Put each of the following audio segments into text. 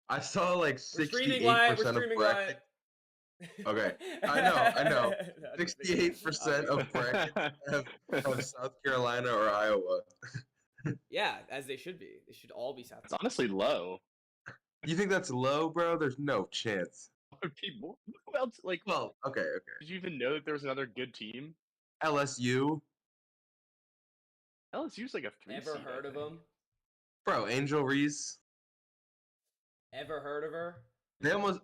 I saw like We're streaming live. We're 68% of streaming live. bracket. Okay, I know. No, just kidding. I'm 68% just of kidding. brackets have South Carolina or Iowa. Yeah, as they should be. They should all be South It's honestly low. You think that's low, bro? There's no chance. People, who else? Like, Well, okay. did you even know that there was another good team? LSU, LSU's like a 3 Ever seed, heard I of think. them? bro. Angel Reese. Ever heard of her? They almost.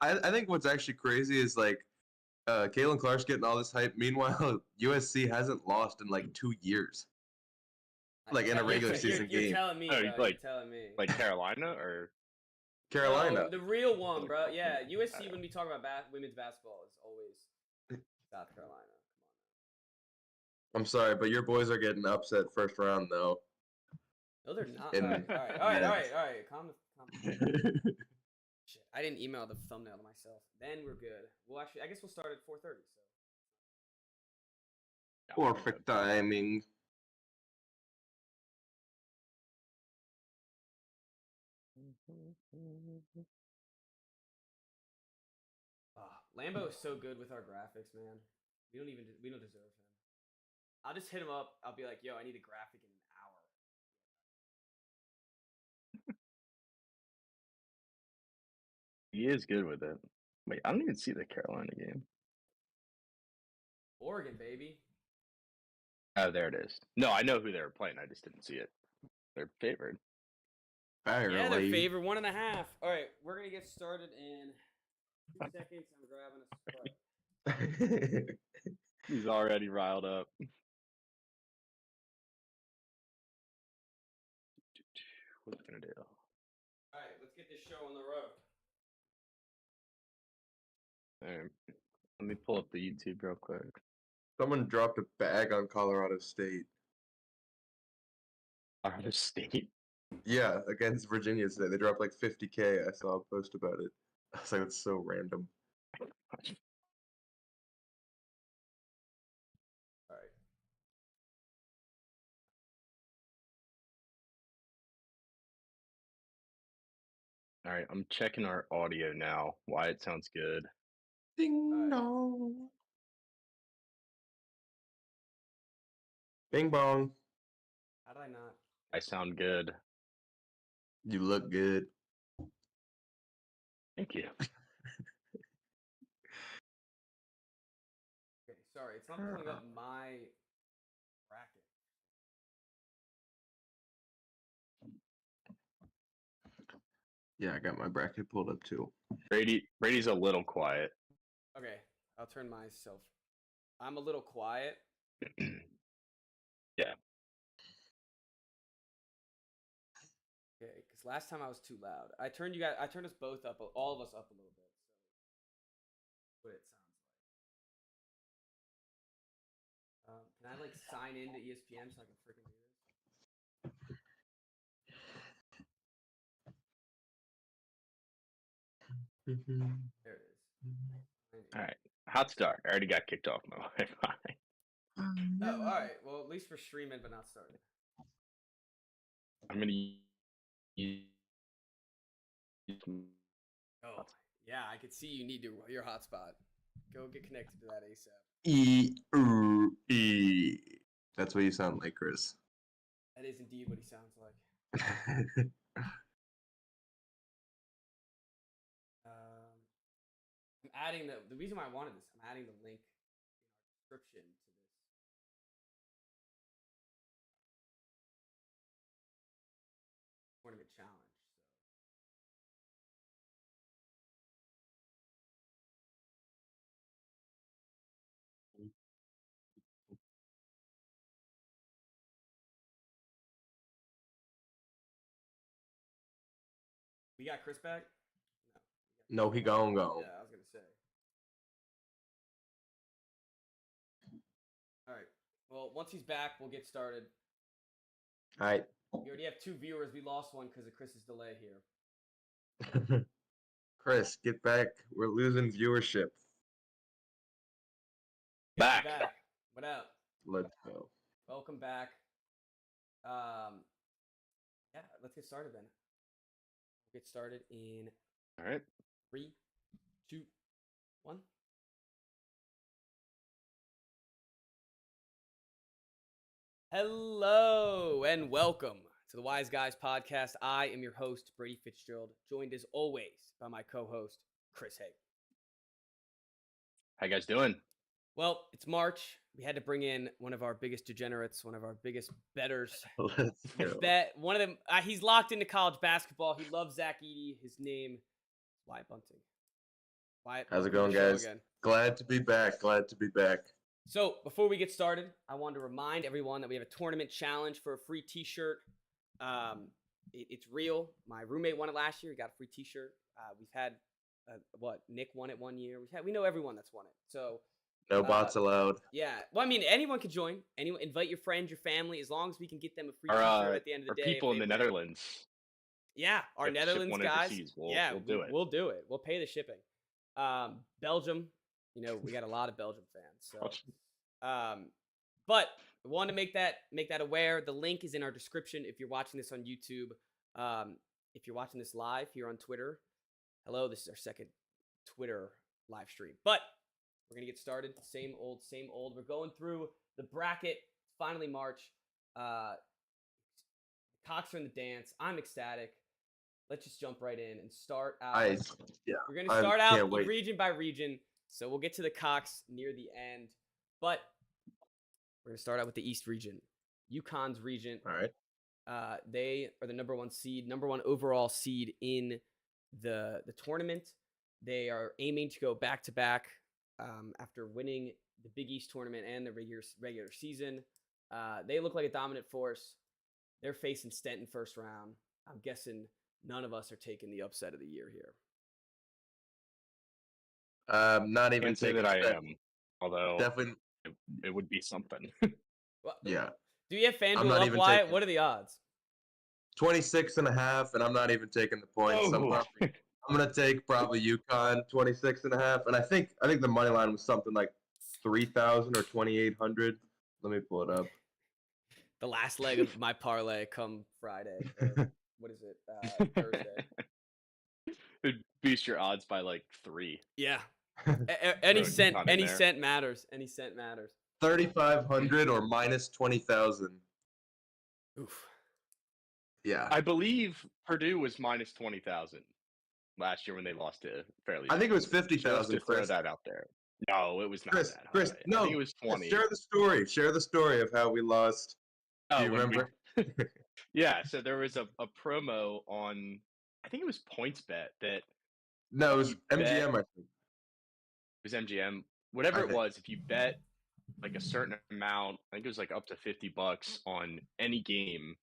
I think what's actually crazy is like, Caitlin Clark's getting all this hype. Meanwhile, USC hasn't lost in like 2 years. Like in a regular season You're game. telling me, Oh, bro. like- You're telling me. Like Carolina or Carolina. No, the real one, bro. Yeah, USC. When we talk about women's basketball, is always South Carolina. I'm sorry, but your boys are getting upset first round though. No, they're not. In- All right. Calm down. Shit, I didn't email the thumbnail to myself. Then we're good. Well, actually, I guess we'll start at 4:30. So. Perfect timing. Lambo is so good with our graphics, man. We don't deserve him. I'll just hit him up. I'll be like, yo, I need a graphic in an hour. he is good with it. Wait, I don't even see the Carolina game. Oregon, baby. Oh, there it is. No, I know who they were playing. I just didn't see it. They're favored. Barely. Yeah, they're favored 1.5. All right, we're gonna get started in 2 seconds. I'm grabbing a Sprite. He's already riled up. What's it gonna do? All right, let's get this show on the road. Alright. Let me pull up the YouTube real quick. Someone dropped a bag on Colorado State. Colorado State. Yeah, against Virginia today. They dropped like 50K. I saw a post about it. I was like, that's so random. All right. Alright, I'm checking our audio now. Why it sounds good. Ding dong. Bing bong. How did I not? I sound good. You look good. Thank you. Okay, sorry, it's not pulling up my bracket. Yeah, I got my bracket pulled up too. Brady's a little quiet. Okay, I'll turn myself. I'm a little quiet. Yeah. Okay, because last time I was too loud. I turned us both up, all of us up a little bit. So, what it sounds like. Can I like sign into ESPN so I can freaking do this? There it is. Alright. Hot start. I already got kicked off my Wi-Fi. Oh, all right. Well, at least we're streaming, but not starting. I'm gonna use. Oh, yeah, I could see you need your hotspot. Go get connected to that ASAP. E. That's what you sound like, Chris. That is indeed what he sounds like. I'm adding the reason why I wanted this. I'm adding the link in our description to this tournament challenge. We got Chris back? No, he gone. Yeah, I was gonna say. All right. Well, once he's back, we'll get started. All right. We already have 2 viewers. We lost one because of Chris's delay here. Chris, get back. We're losing viewership. Back. What up? Let's go. Welcome back. Yeah, let's get started then. Get started in All right. 3, 2, 1. Hello and welcome to the Wise Guys podcast. I am your host, Brady Fitzgerald, joined as always by my co-host, Chris Hay. How you guys doing? Well, it's March. We had to bring in one of our biggest degenerates, one of our biggest betters. Let's go. One of them, he's locked into college basketball. He loves Zach Edey. His name is Wyatt Bunting. Wyatt, How's it welcome going, to the show guys? again. Glad to be back. Glad to be back. So, before we get started, I wanted to remind everyone that we have a tournament challenge for a free t-shirt. It's real. My roommate won it last year. He got a free t-shirt. We've had, Nick won it one year. We know everyone that's won it. So, No bots allowed. yeah. Well, I mean, anyone can join. Anyone, invite your friends, your family, as long as we can get them a free Our, t-shirt at the end of the day. people in the Netherlands. Yeah, our If ship Netherlands one guys. overseas, we'll do it. We'll do it. We'll pay the shipping. Belgium, we got a lot of Belgium fans. So, but I wanted to make that aware. The link is in our description if you're watching this on YouTube. If you're watching this live here on Twitter, hello. This is our second Twitter live stream. But we're gonna get started. Same old, same old. We're going through the bracket. Finally, March. Cocks are in the dance. I'm ecstatic. Let's just jump right in and start out. We're going to start out region by region. So we'll get to the Cocks near the end. But we're going to start out with the East region. UConn's region. All right. They are the number one overall seed in the tournament. They are aiming to go back-to-back after winning the Big East tournament and the regular season. They look like a dominant force. They're facing Stenton first round. I'm guessing none of us are taking the upset of the year here. Not even Can't say that I am, although definitely. it would be something. Well, Yeah. Do you have I'm FanDuel not up, even Wyatt? taking- What are the odds? 26.5, and I'm not even taking the points. Oh. I'm gonna take probably UConn 26.5, and I think the money line was something like 3,000 or 2,800. Let me pull it up. The last leg of my parlay come Friday. Or, what is it? Thursday. It'd boost your odds by like 3. Yeah. Any Throw cent. UConn in Any there. cent matters. Any cent matters. 3,500 or minus 20,000. Oof. Yeah. I believe Purdue was minus 20,000 last year when they lost to Fairleigh. I think it was Just to 50,000. throw Chris. that out there. No, it was not Chris, that Chris, high. no. I think it was 20. Share the story. Share the story of how we lost. Do you when we- remember? Yeah, so there was a promo on, I think it was PointsBet that No, it was You bet. MGM. I think. it was MGM. Whatever I it think. was, if you bet like a certain amount, I think it was like up to $50 on any game,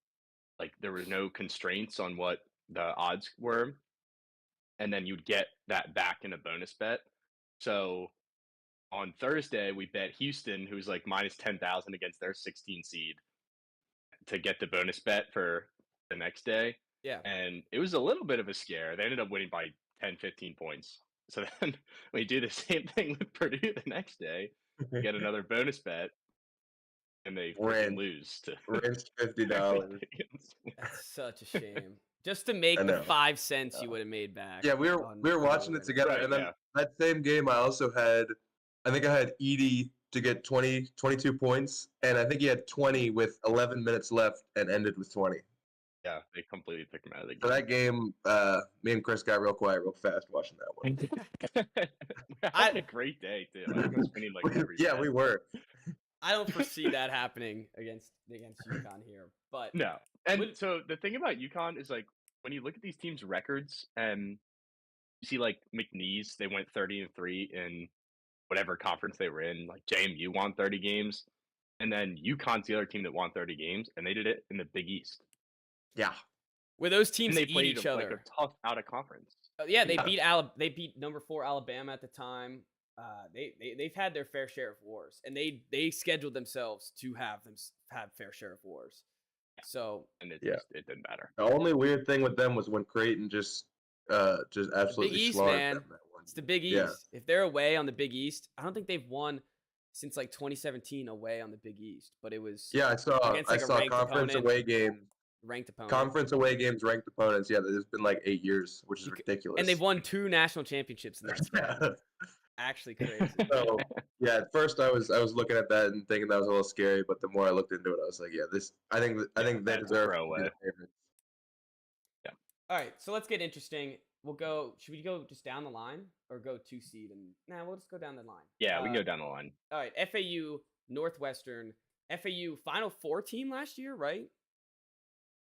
like there were no constraints on what the odds were, and then you'd get that back in a bonus bet. So on Thursday, we bet Houston, who's like minus 10,000 against their 16 seed, to get the bonus bet for the next day. Yeah. And it was a little bit of a scare. They ended up winning by 10, 15 points. So then we do the same thing with Purdue the next day, get another bonus bet, and they freaking lose to Rinsed $50. That's such a shame. Just to make I the know. 5 cents you would have made back. Yeah, we were watching it together, Right, and then yeah. that same game I also had. I think I had Edey to get 22 points, and I think he had 20 with 11 minutes left and ended with 20. Yeah, they completely took him out of the So that game, me and Chris got real quiet real fast watching that one. game. We're having a great day too. I was winning like every Yeah, bet. we were. I don't foresee that happening against UConn here. But No. And Would- so the thing about UConn is like when you look at these teams' records and you see like McNeese, they went 30-3 in whatever conference they were in. Like JMU won 30 games, and then UConn's the other team that won 30 games, and they did it in the Big East. Yeah. where those And teams they eat played each other. like a tough out of conference. Yeah, they Yeah. beat number 4 Alabama at the time. They've had their fair share of wars, and they scheduled themselves to have fair share of wars. So And it Yeah. it didn't matter. The only weird thing with them was when Creighton just absolutely East, slaughtered man. them that one. it's the Big East. Yeah. If they're away on the Big East, I don't think they've won since like 2017 away on the Big East. But it was Yeah, I saw against, like, a ranked conference opponent. away game ranked opponent. Conference away games, ranked opponents. Yeah, there's been like 8 years, which is ridiculous. And they've won 2 national championships in that span. Actually crazy. So yeah, at first I was looking at that and thinking that was a little scary, but the more I looked into it, I was like, yeah, I think they deserve to be the favorites. Yeah. All right, so let's get interesting. We'll go. Should we go just down the line or go 2 seed? And we'll just go down the line. Yeah, we can go down the line. All right, FAU, Northwestern, FAU Final Four team last year, right?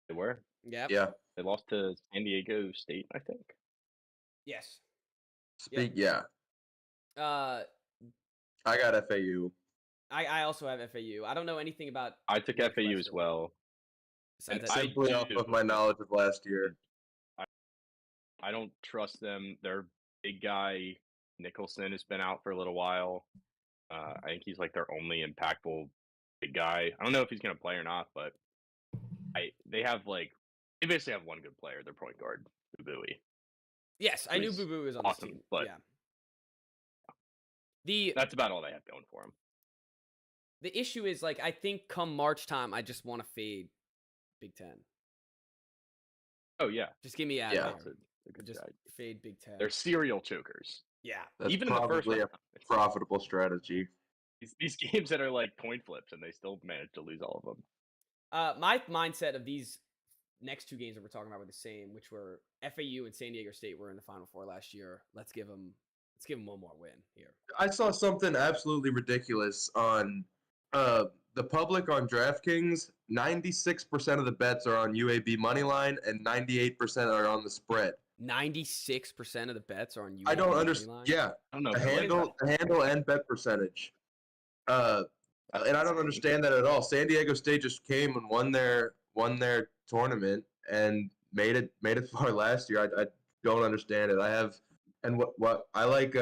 They were. Yeah. Yeah. They lost to San Diego State, I think. Yes. Yeah. I got FAU. I also have FAU. I don't know anything about. I took FAU as well. And simply off of my knowledge of last year. I don't trust them. Their big guy Nicholson has been out for a little while. I think he's like their only impactful big guy. I don't know if he's gonna play or not, but they basically have one good player, their point guard, Bubui. Yes, I knew Boo was on this team. But yeah. That's about all they have going for him. The issue is, like, I think come March time, I just want to fade Big Ten. Oh yeah, just give me out there. Just fade Big Ten. They're serial chokers. Yeah, that's even in the first round, a profitable strategy. These games that are like coin flips, and they still manage to lose all of them. My mindset of these next 2 games that we're talking about were the same, which were FAU and San Diego State were in the Final Four last year. Let's give them one more win here. I saw something absolutely ridiculous on the public on DraftKings. 96% of the bets are on UAB money line, and 98% are on the spread. 96% of the bets are on UAB. I don't understand. Yeah, I don't know. The handle and bet percentage. And I don't understand that at all. San Diego State just came and won their tournament and made it far last year. I don't understand it. What I like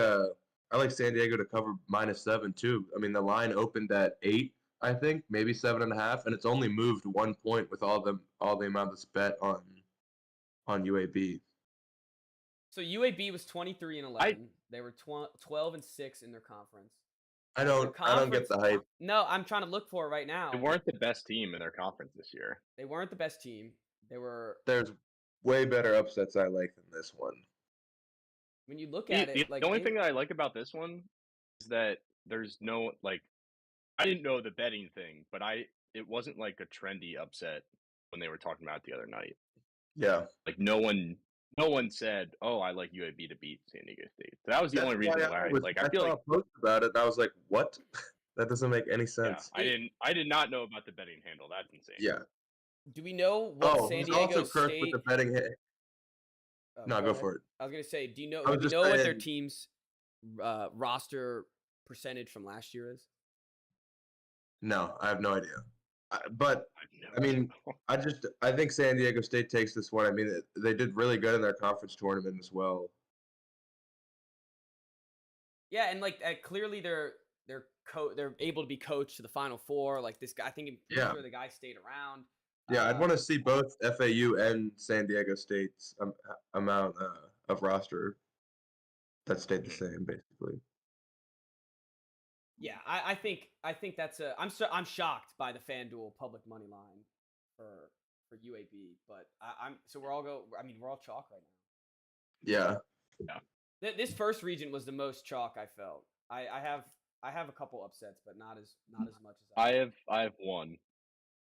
San Diego to cover -7 too. I mean, the line opened at 8, I think, maybe 7.5, and it's only moved 1 point with all the amount that's bet on UAB. So UAB was 23-11. They were 12-6 in their conference. I don't get the hype. No, I'm trying to look for it right now. They weren't the best team in their conference this year. They weren't the best team. There's way better upsets I like than this one. When you look at it, the only thing that I like about this one is that there's no I didn't know the betting thing, but it wasn't like a trendy upset when they were talking about it the other night. Yeah, like no one said, "Oh, I like UAB to beat San Diego State." So that was the only reason why I feel saw a post about it, and I was like, "What? That doesn't make any sense." Yeah, I did not know about the betting handle. That's insane. Yeah. Do we know what San Diego also State? cursed with the betting hit. No, go for it. I was gonna say, do you know what their team's roster percentage from last year is? No, I have no idea. But I mean, I think San Diego State takes this one. I mean, they did really good in their conference tournament as well. Yeah, and clearly they're able to be coached to the Final Four. Like this guy, I think sure the guy stayed around. Yeah, I'd want to see both FAU and San Diego State's amount of roster that stayed the same, basically. Yeah, I think that's I'm shocked by the FanDuel public money line for UAB, but we're all chalk right now. Yeah. This first region was the most chalk I felt. I have a couple upsets, but not as much as I have one.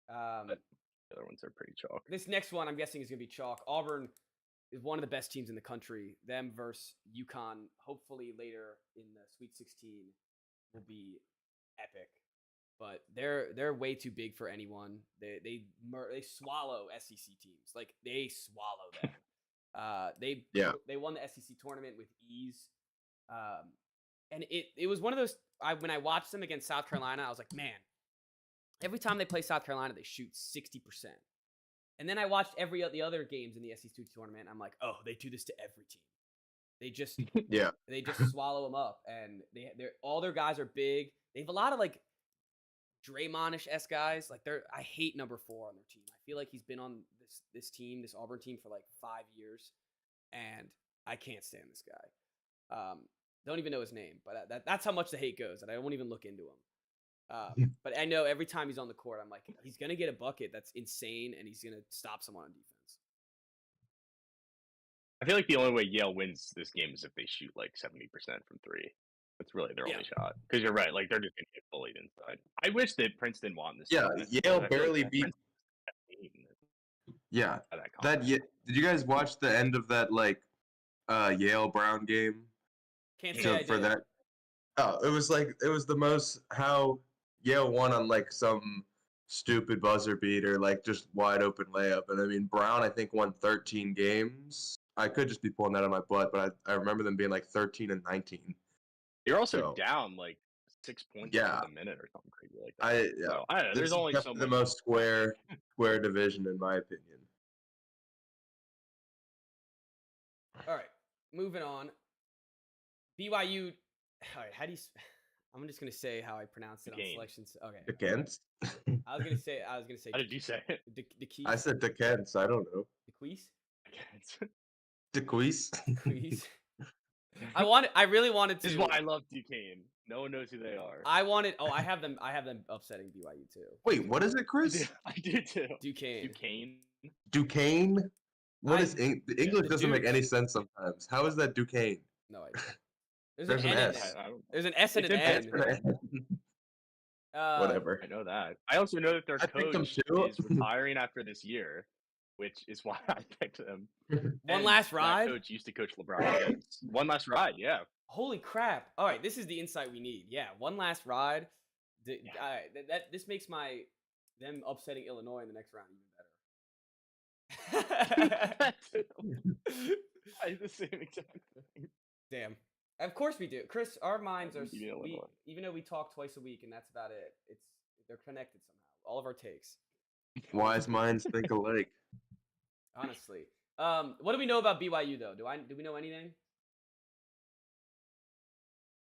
The other ones are pretty chalk. This next one, I'm guessing, is going to be chalk. Auburn is one of the best teams in the country. Them versus UConn, hopefully later in the Sweet 16, will be epic. But they're way too big for anyone. They swallow SEC teams. Like, they swallow them. They won the SEC tournament with ease. And it was one of those. When I watched them against South Carolina, I was like, man. Every time they play South Carolina, they shoot 60%. And then I watched the other games in the SEC tournament. And I'm like, oh, they do this to every team. They just they just swallow them up, and they're all their guys are big. They have a lot of Draymond-ish guys. I hate number 4 on their team. I feel like he's been on this Auburn team for 5 years, and I can't stand this guy. Don't even know his name, but that's how much the hate goes, and I won't even look into him. But I know every time he's on the court, I'm like, he's gonna get a bucket that's insane, and he's gonna stop someone on defense. I feel like the only way Yale wins this game is if they shoot like 70% from three. That's really their only shot. Because you're right, like they're just gonna get bullied inside. I wish that Princeton won this. Yeah, Yale barely beat. Yeah, did you guys watch the end of that Yale Brown game? Can't say I did. That. Oh, it was the most how Yale won on like some stupid buzzer beater, like just wide open layup. And I mean Brown, I think won 13 games. I could just be pulling that on my butt, but I remember them being like 13 and 19. You're also down like 6 points in a minute or something crazy like that. I don't know. There's only so much. The most square division in my opinion. All right, moving on. BYU. All right, how do you? I'm just gonna say how I pronounced it on selections. Okay. Against. I was gonna say. How did you say it? I said Decans. I don't know. DeQueese. DeQueese. I really wanted to. This is why I love Duquesne. No one knows who they are. I wanted. Oh, I have them upsetting BYU too. Wait, what is it, Chris? I do too. Duquesne. What is English doesn't make any sense sometimes. How is that Duquesne? No idea. There's an S. There's an S and an N. Whatever. I know that. I also know that their coach is retiring after this year, which is why I picked them. One last ride? That coach used to coach LeBron James. One last ride, yeah. Holy crap. All right, this is the insight we need. Yeah, one last ride. This makes them upsetting Illinois in the next round even better. I the same exact thing. Damn. Of course we do. Chris, our minds are even though we talk twice a week and that's about it. They're connected somehow. All of our takes. Wise minds think alike. Honestly. What do we know about BYU though? Do we know anything?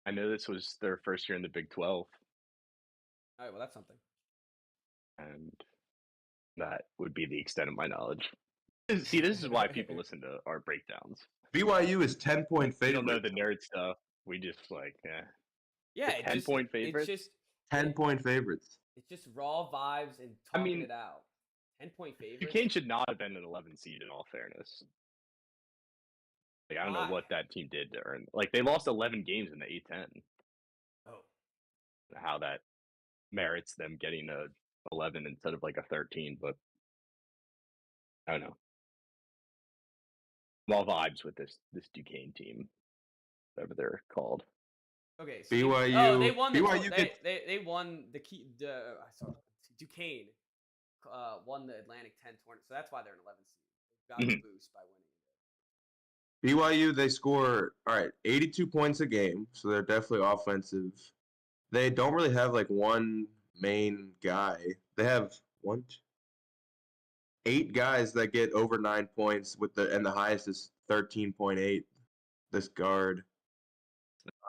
I know this was their first year in the Big 12. All right, well that's something. And that would be the extent of my knowledge. See, this is why people listen to our breakdowns. BYU is 10-point favorite. We don't know the nerd stuff. We just Yeah, 10-point favorites. It's just 10-point favorites. It's just raw vibes and talking it out. 10-point favorites. Duquesne should not have been an 11 seed in all fairness. Like I don't know what that team did to earn. Like they lost 11 games in the A10. Oh. How that merits them getting a 11 instead of like a 13, but I don't know. All vibes with this Duquesne team, whatever they're called. Okay, so BYU. They won. BYU they won the key. Sorry, Duquesne won the Atlantic 10 tournament, so that's why they're an 11 seed. They got a boost by winning. BYU, they score 82 points a game, so they're definitely offensive. They don't really have like one main guy. They have 8 guys that get over 9 points and the highest is 13.8. This guard.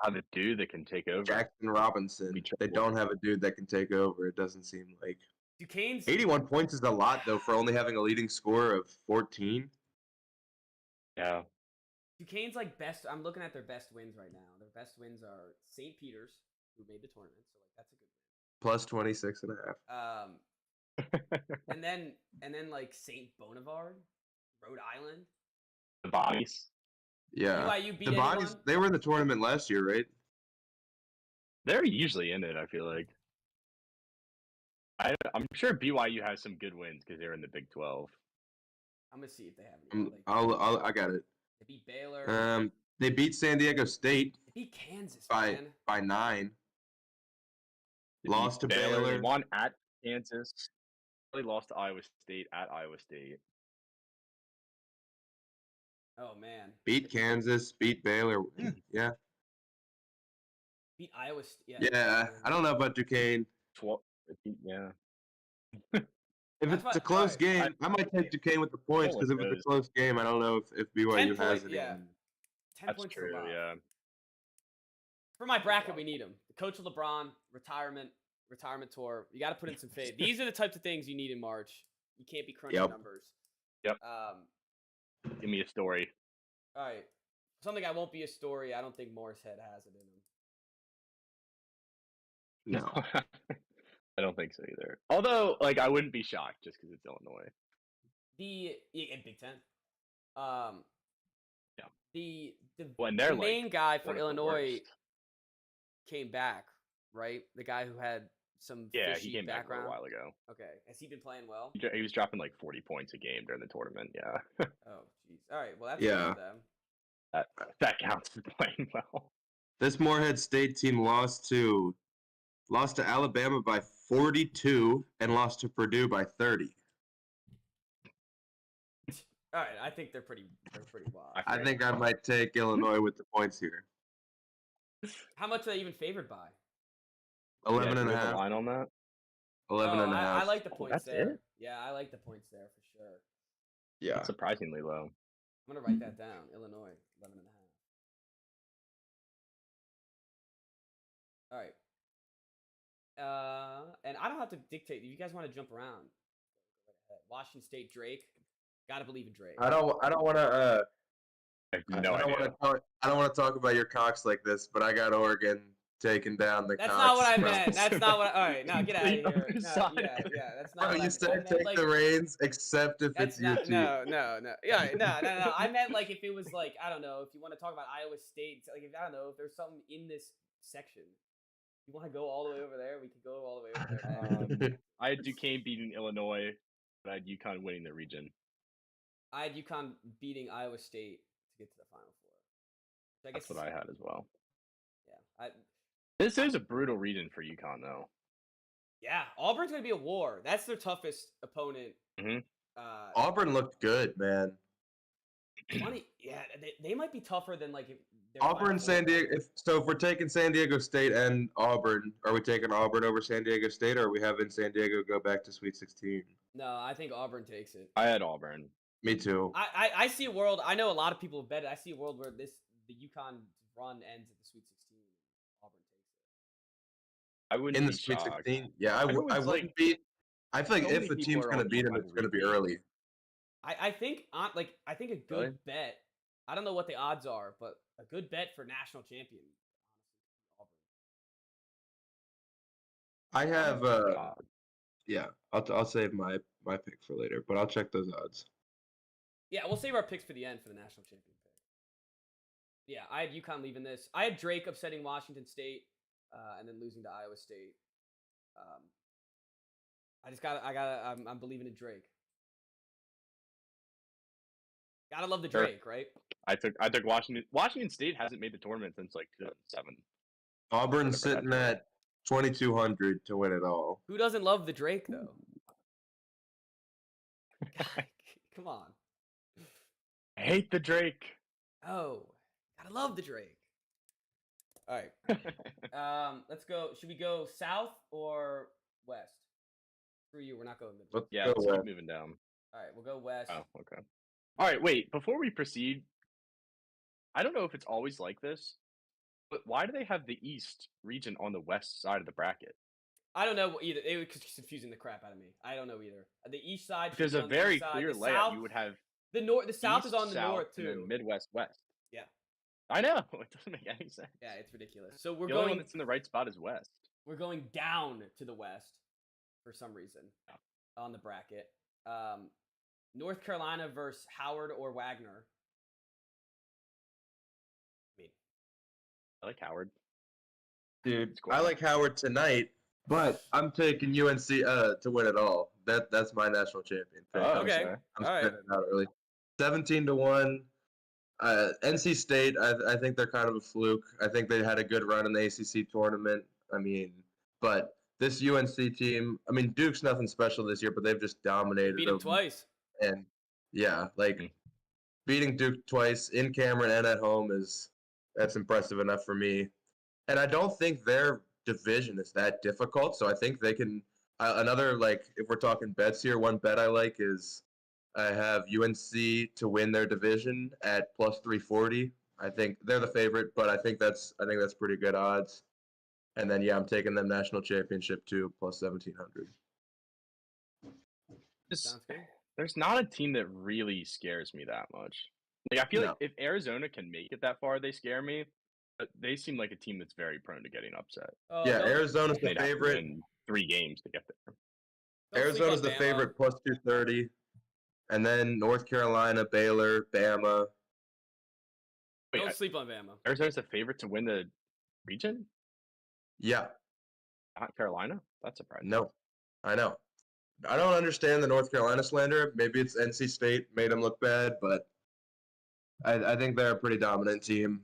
Have a dude that can take over. Jackson Robinson. They don't have a dude that can take over. It doesn't seem like. Duquesne's 81 points is a lot though for only having a leading score of 14. Yeah. Duquesne's like best. I'm looking at their best wins right now. Their best wins are St. Peter's, who made the tournament, so like that's a good win. Plus 26.5. and then like St. Bonavard, Rhode Island. The Bodies. Yeah. BYU beat the Bodies. anyone? They were in the tournament last year, right? They're usually in it. I feel like. I'm sure BYU has some good wins because they're in the Big 12. I'm gonna see if they have any. I got it. They beat Baylor. They beat San Diego State. They beat Kansas by 9. Lost to Baylor. They won at Kansas. They lost to Iowa State at Iowa State. Oh man. Beat Kansas. Beat Baylor. Yeah. Beat Iowa State. Yeah. I don't know about Duquesne. 12. Yeah. If it's a close game, I might take Duquesne with the points because if it's a close game, I don't know if BYU has it. Yeah. 10 That's points true, yeah. For my bracket, we need him. Coach LeBron, retirement tour. You got to put in some faith. These are the types of things you need in March. You can't be crunching numbers. Yep. Give me a story. All right. Something I won't be a story. I don't think Morris Head has it in him. No. I don't think so either. Although, like, I wouldn't be shocked just because it's Illinois. In Big Ten. Um, Yeah. the When they're main like guy for one of the Illinois worst. came back, right? The guy who had some Yeah, fishy he came back a background. while ago. Okay, has he been playing well? He was dropping like 40 points a game during the tournament. Yeah, Oh, jeez. All right, well that's Yeah. good for them. that counts for playing well. This Morehead State team lost to Alabama by 42 and lost to Purdue by 30. All right, I think they're pretty wild. I think I might take Illinois with the points here. How much are they even favored by? 11 and a the half. line on that. 11 and a half. I like the points that's there. it? Yeah, I like the points there for sure. Yeah. That's surprisingly low. I'm gonna write that down. Illinois, 11 and a half. All right. And I don't have to dictate. If you guys want to jump around, Washington State, Drake. Gotta believe in Drake. I don't want to. I have no idea. I don't want to talk about your Cox like this, but I got Oregon taking down the That's Cox. not what I meant. That's not what. All right, now get out of here. Complete No, other yeah, side. yeah. That's not. Bro, what I you meant. said I meant, take like, the reins, except if That's it's your not. team. No. Yeah, no. I meant like if it was like I don't know. If you want to talk about Iowa State, like if I don't know if there's something in this section, you want to go all the way over there, we could go all the way over there. I had Duquesne beating Illinois, but I had UConn winning the region. I had UConn beating Iowa State to get to the Final Four. So I guess That's what I had as well. Yeah, This is a brutal region for UConn, though. yeah. Auburn's gonna be a war. That's their toughest opponent. Mhm. Auburn looked good, man. Funny, yeah. They might be tougher than like if Auburn, San Diego. If we're taking San Diego State and Auburn, are we taking Auburn over San Diego State, or are we having San Diego go back to Sweet 16? No, I think Auburn takes it. I had Auburn. Me too. I see a world. I know a lot of people have bet it. I see a world where the UConn run ends at the Sweet 16. Auburn takes it. I wouldn't In the be Sweet shocked. 16? Yeah, I Everyone's wouldn't like- be. I feel like so if many a people team's are going to on beat them, UConn it's going to be repeat. early. I think I think a good Really? bet. I don't know what the odds are, but a good bet for national champion. I have. God. Yeah, I'll save my pick for later, but I'll check those odds. Yeah, we'll save our picks for the end for the national champion pick. Yeah, I had UConn leaving this. I had Drake upsetting Washington State, and then losing to Iowa State. I'm believing in Drake. Gotta love the Sure. Drake, right? I took Washington. Washington State hasn't made the tournament since like 2007. Auburn's Whatever sitting that at 2,200 to win it all. Who doesn't love the Drake though? Come on. I hate the Drake. Oh, gotta love the Drake. All right. Let's go. Should we go south or west? Screw you. We're not going mid. Let's Yeah, go let's with- keep moving down. All right, we'll go west. Oh, okay. All right, wait. Before we proceed, I don't know if it's always like this, but why do they have the East region on the west side of the bracket? I don't know either. It was confusing the crap out of me. I don't know either. The east side. should There's be a on the very east side. clear The layout. South, You would have the north. The south East, is on the South, north and then too. Midwest, West. Yeah. I know. It doesn't make any sense. Yeah, it's ridiculous. So we're The only one going. that's in the right spot is West. We're going down to the west for some reason on the bracket. North Carolina versus Howard or Wagner. I like Howard. Dude, cool. I like Howard tonight, but I'm taking UNC to win it all. That's my national champion pick. Oh, Okay. I'm All right. spinning it out early. 17-1. NC State, I think they're kind of a fluke. I think they had a good run in the ACC tournament. I mean, but this UNC team, I mean, Duke's nothing special this year, but they've just dominated Beat him them. twice. And yeah, like Mhm. beating Duke twice in Cameron and at home that's impressive enough for me. And I don't think their division is that difficult, so I think they can. Another, like, if we're talking bets here, one bet I like is I have UNC to win their division at plus 340. I think they're the favorite, but I think that's pretty good odds. And then yeah, I'm taking them national championship too, plus 1,700. Sounds good. There's not a team that really scares me that much. Like I feel No. like if Arizona can make it that far, they scare me. They seem like a team that's very prone to getting upset. Oh, Yeah, Arizona's the They'd have to favorite. win 3 games to get there. don't sleep on Arizona's the Bama. favorite plus 230. And then North Carolina, Baylor, Bama. Wait, Don't sleep on Bama. Arizona's the favorite to win the region? Yeah, Not Carolina? That's surprising. no, I know. I don't understand the North Carolina slander. Maybe it's NC State made them look bad, but I think they're a pretty dominant team.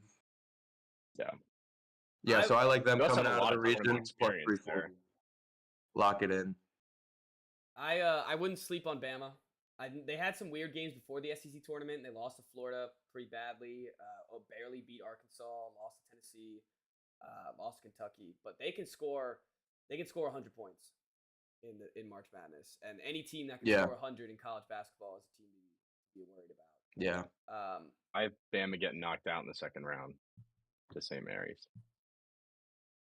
Yeah. Yeah, so I like them They also coming have a out of lot the of tournament region plus experience 340. Lock it in. I wouldn't sleep on Bama. They had some weird games before the SEC tournament. They lost to Florida pretty badly. Barely beat Arkansas. Lost to Tennessee. Lost to Kentucky. But they can score. They can score 100 points in March Madness. And any team that can score 100 in college basketball is a team to be worried about. Yeah. I have Bama getting knocked out in the second round to St. Mary's.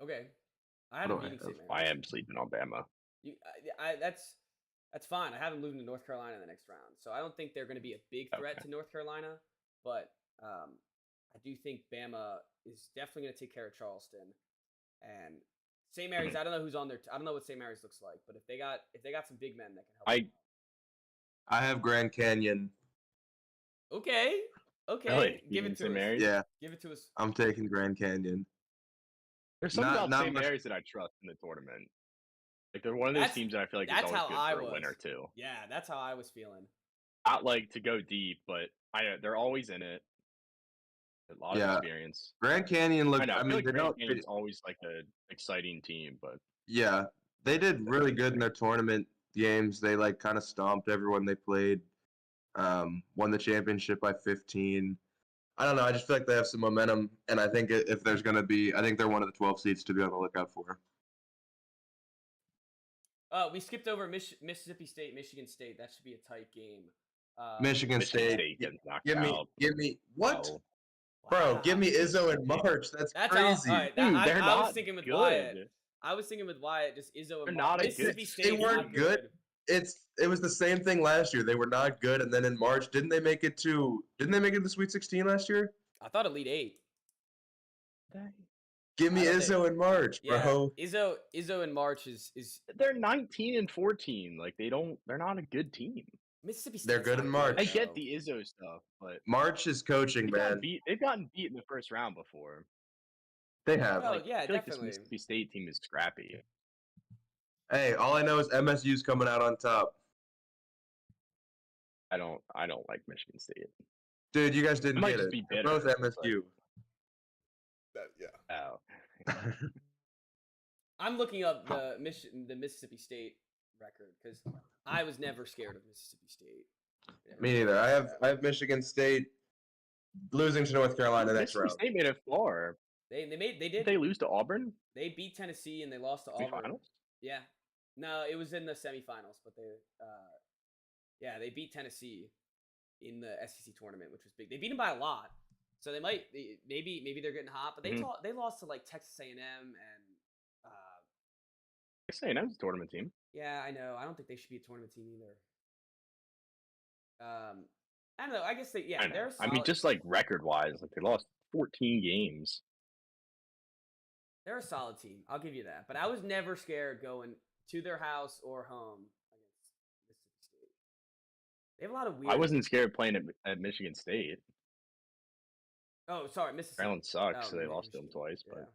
Okay. I have them beating St. Mary's. I am sleeping on Bama. That's fine. I have them losing to North Carolina in the next round. So I don't think they're going to be a big threat to North Carolina. But I do think Bama is definitely going to take care of Charleston. And St. Mary's, I don't know who's on there. I don't know what St. Mary's looks like. But if they got some big men that can help them out. I have Grand Canyon. Okay. Really? Give it to us. Mary's? Yeah. Give it to us. I'm taking Grand Canyon. There's something about St. Mary's that I trust in the tournament. Like, they're one of those teams that I feel like is always good for a winner, too. Yeah, that's how I was feeling. Not like to go deep, but they're always in it. A lot of experience. Grand Canyon looked. I feel like Grand Canyon's always like an exciting team, but yeah, they did really good in their tournament games. They like kind of stomped everyone they played. Won the championship by 15. I don't know. I just feel like they have some momentum, and I think if there's going to be, I think they're one of the 12 seeds to be on the lookout for. We skipped over Mississippi State, Michigan State. That should be a tight game. Michigan State. Give me what? Wow. Bro, give me Izzo in March. That's crazy. I was thinking with Wyatt. I was thinking with Wyatt, just Izzo and March. Mississippi State. They weren't good. It was the same thing last year. They were not good, and then in March, didn't they make it to the Sweet 16 last year? I thought Elite 8. Give me Izzo in March, bro. Izzo in March is they're 19 and 14. Like they're not a good team. Mississippi State. They're good in March. I get the Izzo stuff, but March is coaching, man. They've gotten beat in the first round before. They have. Oh, yeah, I feel definitely. like this Mississippi State team is scrappy. Hey, all I know is MSU's coming out on top. I don't like Michigan State. Dude, you guys didn't get it. They're both MSU. Yeah. Oh. I'm looking up the Mississippi State record because I was never scared of Mississippi State. Me neither. I have Michigan State losing to North Carolina next round. Mississippi State made it far. They did. Did they lose to Auburn? They beat Tennessee and they lost to Auburn. Finals? Yeah. No, it was in the semifinals, but they beat Tennessee in the SEC tournament, which was big. They beat them by a lot. So maybe they're getting hot, but they lost to like Texas A&M and Texas A&M's a tournament team. Yeah, I know. I don't think they should be a tournament team either. I don't know. I guess they're. I mean, just like record wise, like they lost 14 games. They're a solid team. I'll give you that. But I was never scared going to their house or home against Mississippi State. They have a lot of weird. I wasn't scared playing at Michigan State. Oh, sorry, Mississippi. Maryland sucks, so they lost to them twice. But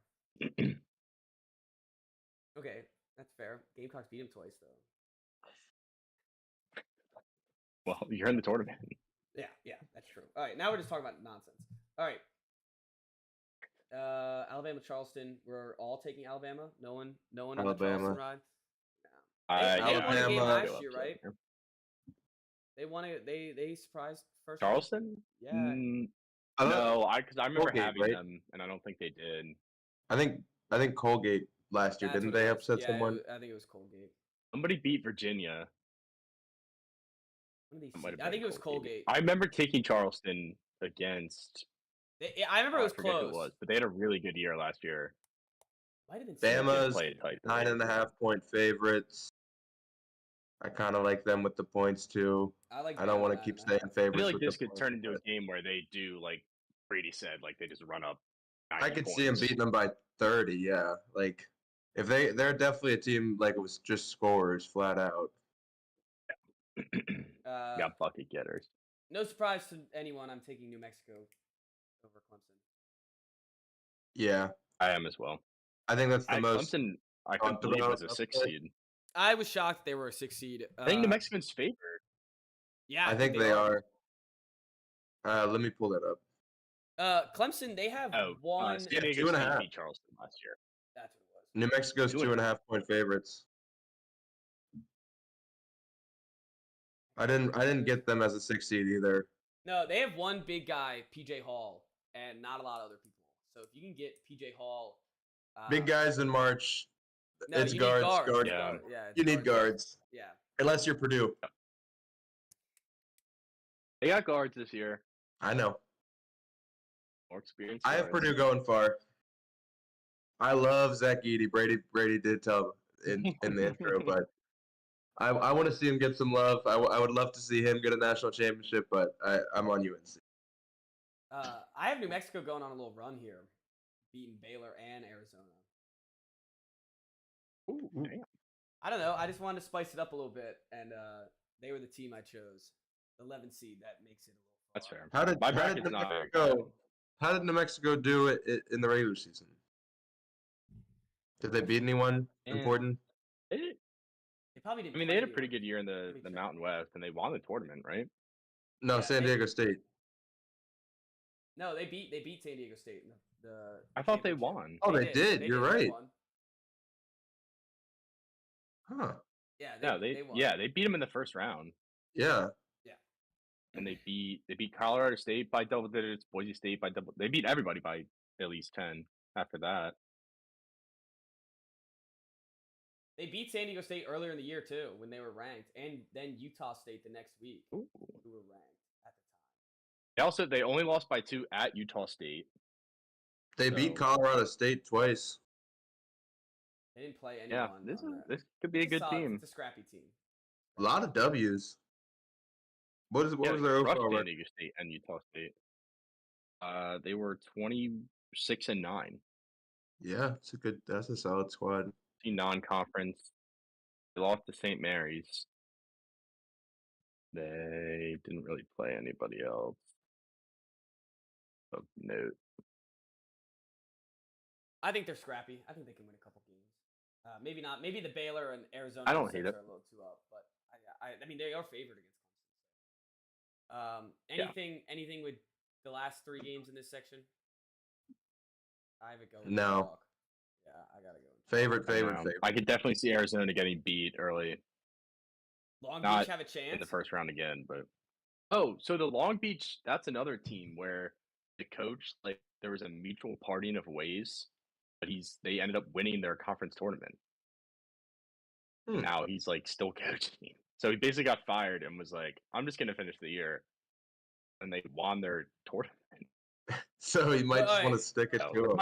okay, that's fair. Gamecocks beat them twice, though. Well, you're in the tournament. Yeah, that's true. All right, now we're just talking about nonsense. All right. Alabama, Charleston. We're all taking Alabama. No one on the Charleston ride. No. They won a game last year, right? They won it. They surprised first. Charleston? Yeah. No, because I remember having them, and I don't think they did. I think Colgate last year didn't they upset someone? I think it was Colgate. Somebody beat Virginia. I think it was Colgate. I remember taking Charleston against. I remember it was close. Who it was, but they had a really good year last year. Might have been Bama's 9.5-point favorites. I kind of like them with the points too. I don't want to keep saying favorites. I feel like this could turn into a game where they do like Brady said, like they just run up I could see them beating them by 30. Yeah, like if they're definitely a team like it was just scorers flat out. Got bucket getters. No surprise to anyone. I'm taking New Mexico over Clemson. Yeah, I am as well. I think that's the most. Clemson, I couldn't believe was a 6 seed. I was shocked they were a 6 seed. I think New Mexico's favored. Yeah, I think they are. Let me pull that up. Clemson, they have one. San Diego 2.5. State beat Charleston last year. That's what it was. New Mexico's 2.5 point favorites. I didn't get them as a 6 seed either. No, they have one big guy, PJ Hall, and not a lot of other people. So if you can get PJ Hall, big guys in March. No, it's you guards. need guards. Yeah. It's You need guards. Yeah. Unless you're Purdue. They got guards this year. I know. More experience. I have Purdue going far. I love Zach Edey. Brady did tell in the intro, but I want to see him get some love. I would love to see him get a national championship, but I'm on UNC. I have New Mexico going on a little run here, beating Baylor and Arizona. Ooh, damn. I don't know. I just wanted to spice it up a little bit, and they were the team I chose. The 11th seed. That makes it a little. That's fair. How did New Mexico do it in the regular season? Did they beat anyone important? They probably didn't. I mean, they had a pretty good year in the Mountain West, and they won the tournament, right? No, San Diego State. No, they beat San Diego State. I thought they won. Oh, they did. You're right. Huh. Yeah, they won. They beat them in the first round. Yeah. And they beat Colorado State by double digits, Boise State by double. They beat everybody by at least 10 after that. They beat San Diego State earlier in the year too, when they were ranked, and then Utah State the next week, who were ranked at the time. They only lost by 2 at Utah State. They beat Colorado State twice. They didn't play anyone. Yeah, this could be a good team. It's a scrappy team. A lot of W's. What was their overall record? San Diego State and Utah State. They were 26-9. Yeah, that's a solid squad. Non-conference. They lost to St. Mary's. They didn't really play anybody else of note. I think they're scrappy. I think they can win a couple games. Maybe not. Maybe the Baylor and Arizona. I don't hate it. Are a little too up, but I mean they are favored against Clemson. Anything with the last 3 games in this section? I have it going. No. Yeah, I gotta go. Favorite. I could definitely see Arizona getting beat early. Long Beach have a chance in the first round again, but so the Long Beach, that's another team where the coach, like, there was a mutual parting of ways, but they ended up winning their conference tournament. Now he's like still coaching, so he basically got fired and was like, "I'm just gonna finish the year," and they won their tournament. So he might just want to stick it to him.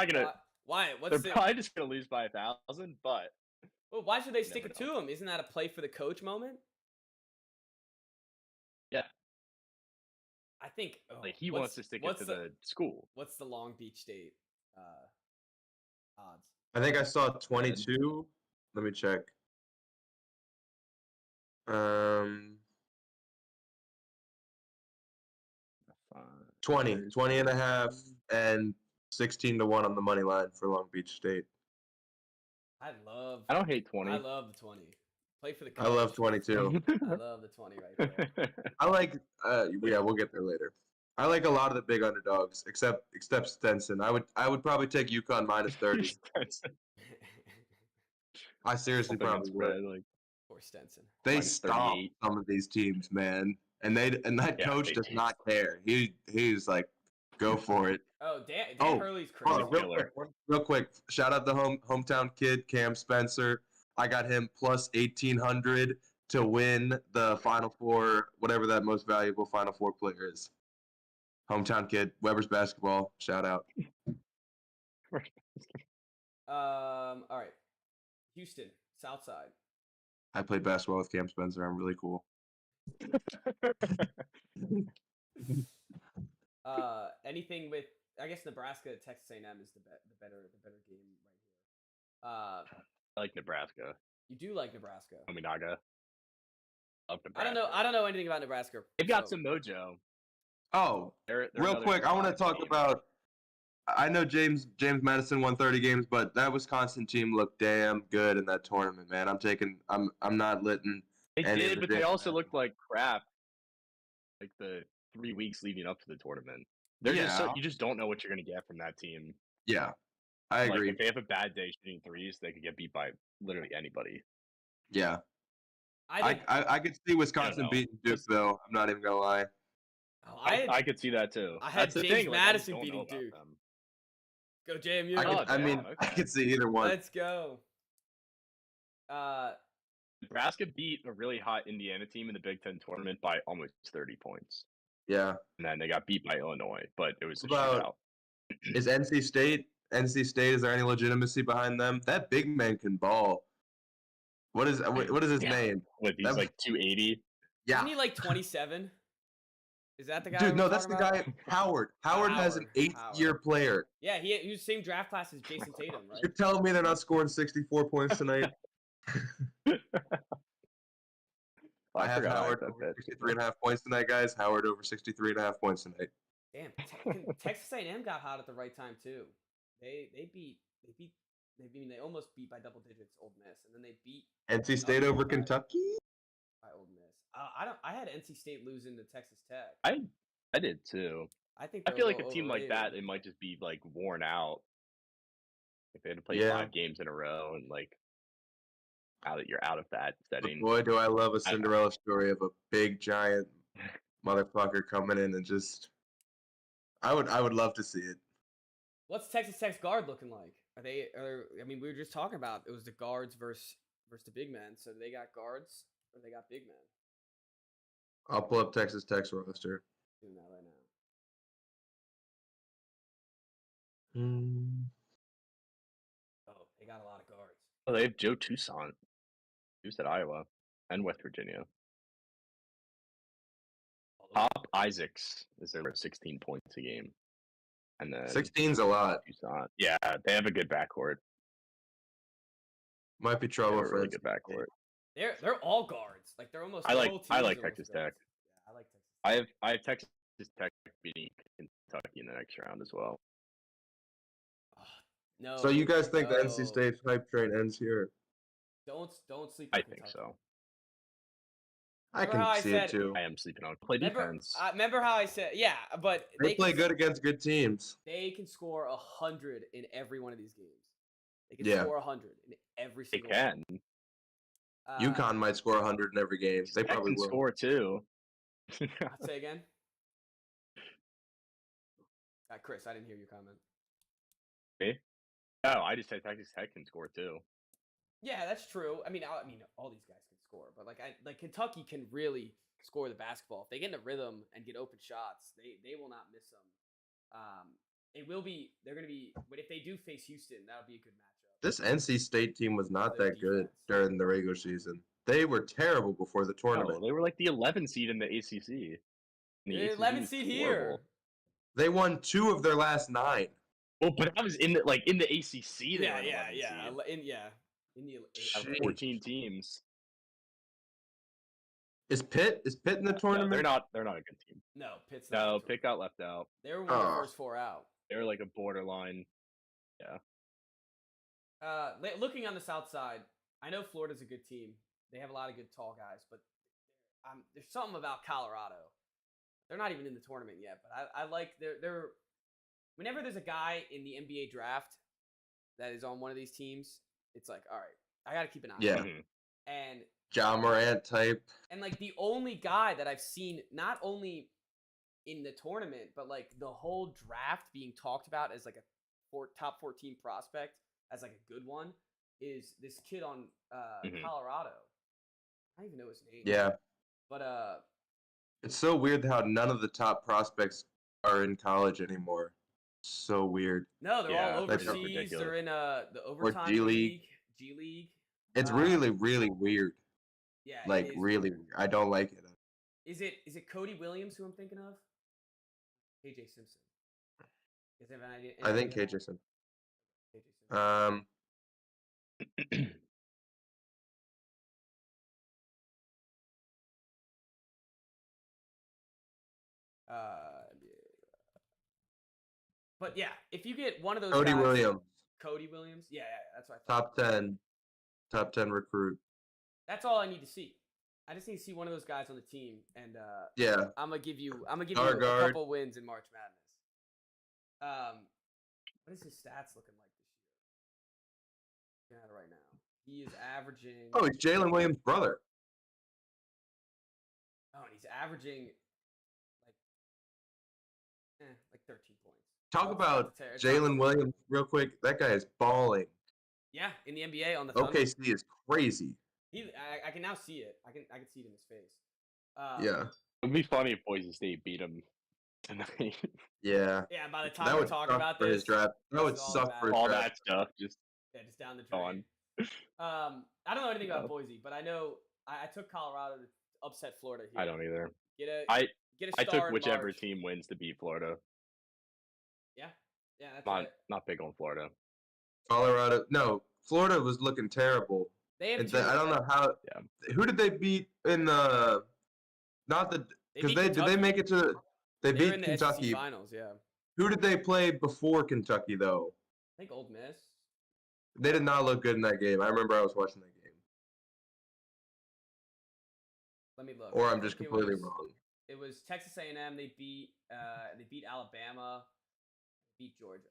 Why? They're probably just gonna lose by 1,000, but why should they stick it to him? Isn't that a play for the coach moment? Yeah, I think like he wants to stick it to the school. What's the Long Beach State odds? I think I saw 22. Let me check. 20 and a half, and 16-1 on the money line for Long Beach State. I don't hate 20. I love the 20. Play for the coach. I love 22. I love the 20 right there. I like. We'll get there later. I like a lot of the big underdogs, except Stenson. I would probably take UConn minus 30. I seriously probably would. Or Stenson. They stop some of these teams, man, and that coach does not care. He's like, go for it. Oh, Dan Hurley's crazy. Real quick, shout out the hometown kid Cam Spencer. I got him plus 1,800 to win the Final Four, whatever that most valuable Final Four player is. Hometown kid, Weber's basketball. Shout out. All right, Houston, Southside. I played basketball with Cam Spencer. I'm really cool. Anything with I guess Nebraska Texas A&M is the better game right here. I like Nebraska. You do like Nebraska. Ominaga. Love Nebraska. I don't know anything about Nebraska. They've got some mojo. Oh, They're real quick, I want to talk about. I know James Madison won 30 games, but that Wisconsin team looked damn good in that tournament, man. I'm not letting. They did, but they also looked like crap. Like the 3 weeks leading up to the tournament, you just don't know what you're gonna get from that team. Yeah, I agree. If they have a bad day shooting threes, they could get beat by literally anybody. Yeah, I could see Wisconsin beating Duke, though. I'm not even gonna lie. Oh, I could see that too. I had That's James the thing. Madison like, beating Duke. Go JMU. I could see either one. Let's go. Nebraska beat a really hot Indiana team in the Big Ten tournament by almost 30 points. Yeah. And then they got beat by Illinois, but it was a shootout. Is NC State, is there any legitimacy behind them? That big man can ball. What is his name? What, he's like 280? Yeah. Isn't he like 27? Is that the guy? Dude, no, that's the guy, Howard. Howard has an 8th-year player. Yeah, he was the same draft class as Jason Tatum, right? You're telling me they're not scoring 64 points tonight? I have Howard over 63.5 points tonight, guys. Howard over 63.5 points tonight. Damn, Texas A&M got hot at the right time too. They almost beat by double digits Old Miss, and then they beat NC State over Kentucky by Old Miss. I had NC State losing to Texas Tech. I did too. I feel like a team like that, it might just be like worn out. If they had to play 5 games in a row, and like now that you're out of that setting. But boy, do I love a Cinderella story of a big giant motherfucker coming in and just. I would love to see it. What's Texas Tech's guard looking like? I mean, we were just talking about it was the guards versus the big men. So they got guards or they got big men. I'll pull up Texas Tech's roster. Doing that right now. Oh, they got a lot of guards. Oh, they have Joe Toussaint. He was at Iowa and West Virginia. Pop Isaacs is over 16 points a game. And then 16's a lot. Toussaint. Yeah, they have a good backcourt. Might be trouble for a really good backcourt. They're all guards. Like they're almost. I like Texas Tech. Yeah, I like Texas Tech. I have Texas Tech beating Kentucky in the next round as well. No. So you guys think the NC State hype train ends here? Don't sleep. I think so. I can see it too. I am sleeping on play defense. Remember how I said, yeah, but they play good against good teams. They can score 100 in every one of these games. They can score 100 in every single. They can. UConn might score 100 in every game. They probably will score too. Say again. Chris, I didn't hear your comment. Me? Oh, I just said Texas Tech can score too. Yeah, that's true. I mean, all these guys can score, but like Kentucky can really score the basketball. If they get in a rhythm and get open shots, they will not miss them. They're going to be, but if they do face Houston, that'll be a good matchup. This NC State team was not that good during the regular season. They were terrible before the tournament. No, they were like the 11 seed in the ACC. The 11 seed here. They won 2 of their last 9. Well, but I was in the ACC. Yeah. In the 14 teams. Is Pitt in the tournament? No, they're not a good team. No, Pitt's not. No, Pitt got left out. They were one of the first 4 out. They were like a borderline. Yeah. Looking on the South Side, I know Florida's a good team. They have a lot of good tall guys, but there's something about Colorado. They're not even in the tournament yet, but I like they're. Whenever there's a guy in the NBA draft that is on one of these teams, it's like, all right, I got to keep an eye on him. And Ja Morant type. And like the only guy that I've seen, not only in the tournament, but like the whole draft being talked about as like a top 14 prospect, as like a good one, is this kid on Colorado. I don't even know his name. Yeah. But it's so weird how none of the top prospects are in college anymore. So weird. No, they're all overseas. They're in the overtime G League. G League. It's really, really weird. Yeah, like really weird. I don't like it. Is it Cody Williams who I'm thinking of? KJ Simpson. Does anyone have any- I think anything KJ Simpson. KJ Simpson. But yeah, if you get one of those Cody guys, Williams, Cody Williams, yeah, that's what I thought. top 10 recruit. That's all I need to see. I just need to see one of those guys on the team, and Yeah, I'm gonna give you a Guard. couple wins in March Madness. What is his stats looking like this year? Looking at it right now. He is averaging. Oh, he's Jalen Williams' brother. Oh, and he's averaging like 13 points. Talk Oh, about it's not Jalen Williams real quick. That guy is balling. Yeah, in the NBA on the Thunder. OKC is crazy. I can now see it. I can see it in his face. Yeah. It'd be funny if Boise State beat him tonight. Yeah. Yeah. By the time That we're would talking suck about for this, his draft. That this would is suck for his All draft. that stuff just just down the gone. drain. I don't know anything about Boise, but I know I took Colorado to upset Florida here. I don't either. Get a I star took in whichever March. team wins to beat Florida. Yeah, that's Not big on Florida. Colorado. No, Florida was looking terrible. They have I don't know how. Yeah. Who did they beat in the? Not the because did they make it to? They They were beat in the Kentucky. SEC finals. Yeah. Who did they play before Kentucky though? I think Old Miss. They did not look good in that game. I remember I was watching that game. Let me look. Or I I'm just think completely wrong. It was Texas A&M. They beat Alabama, beat Georgia.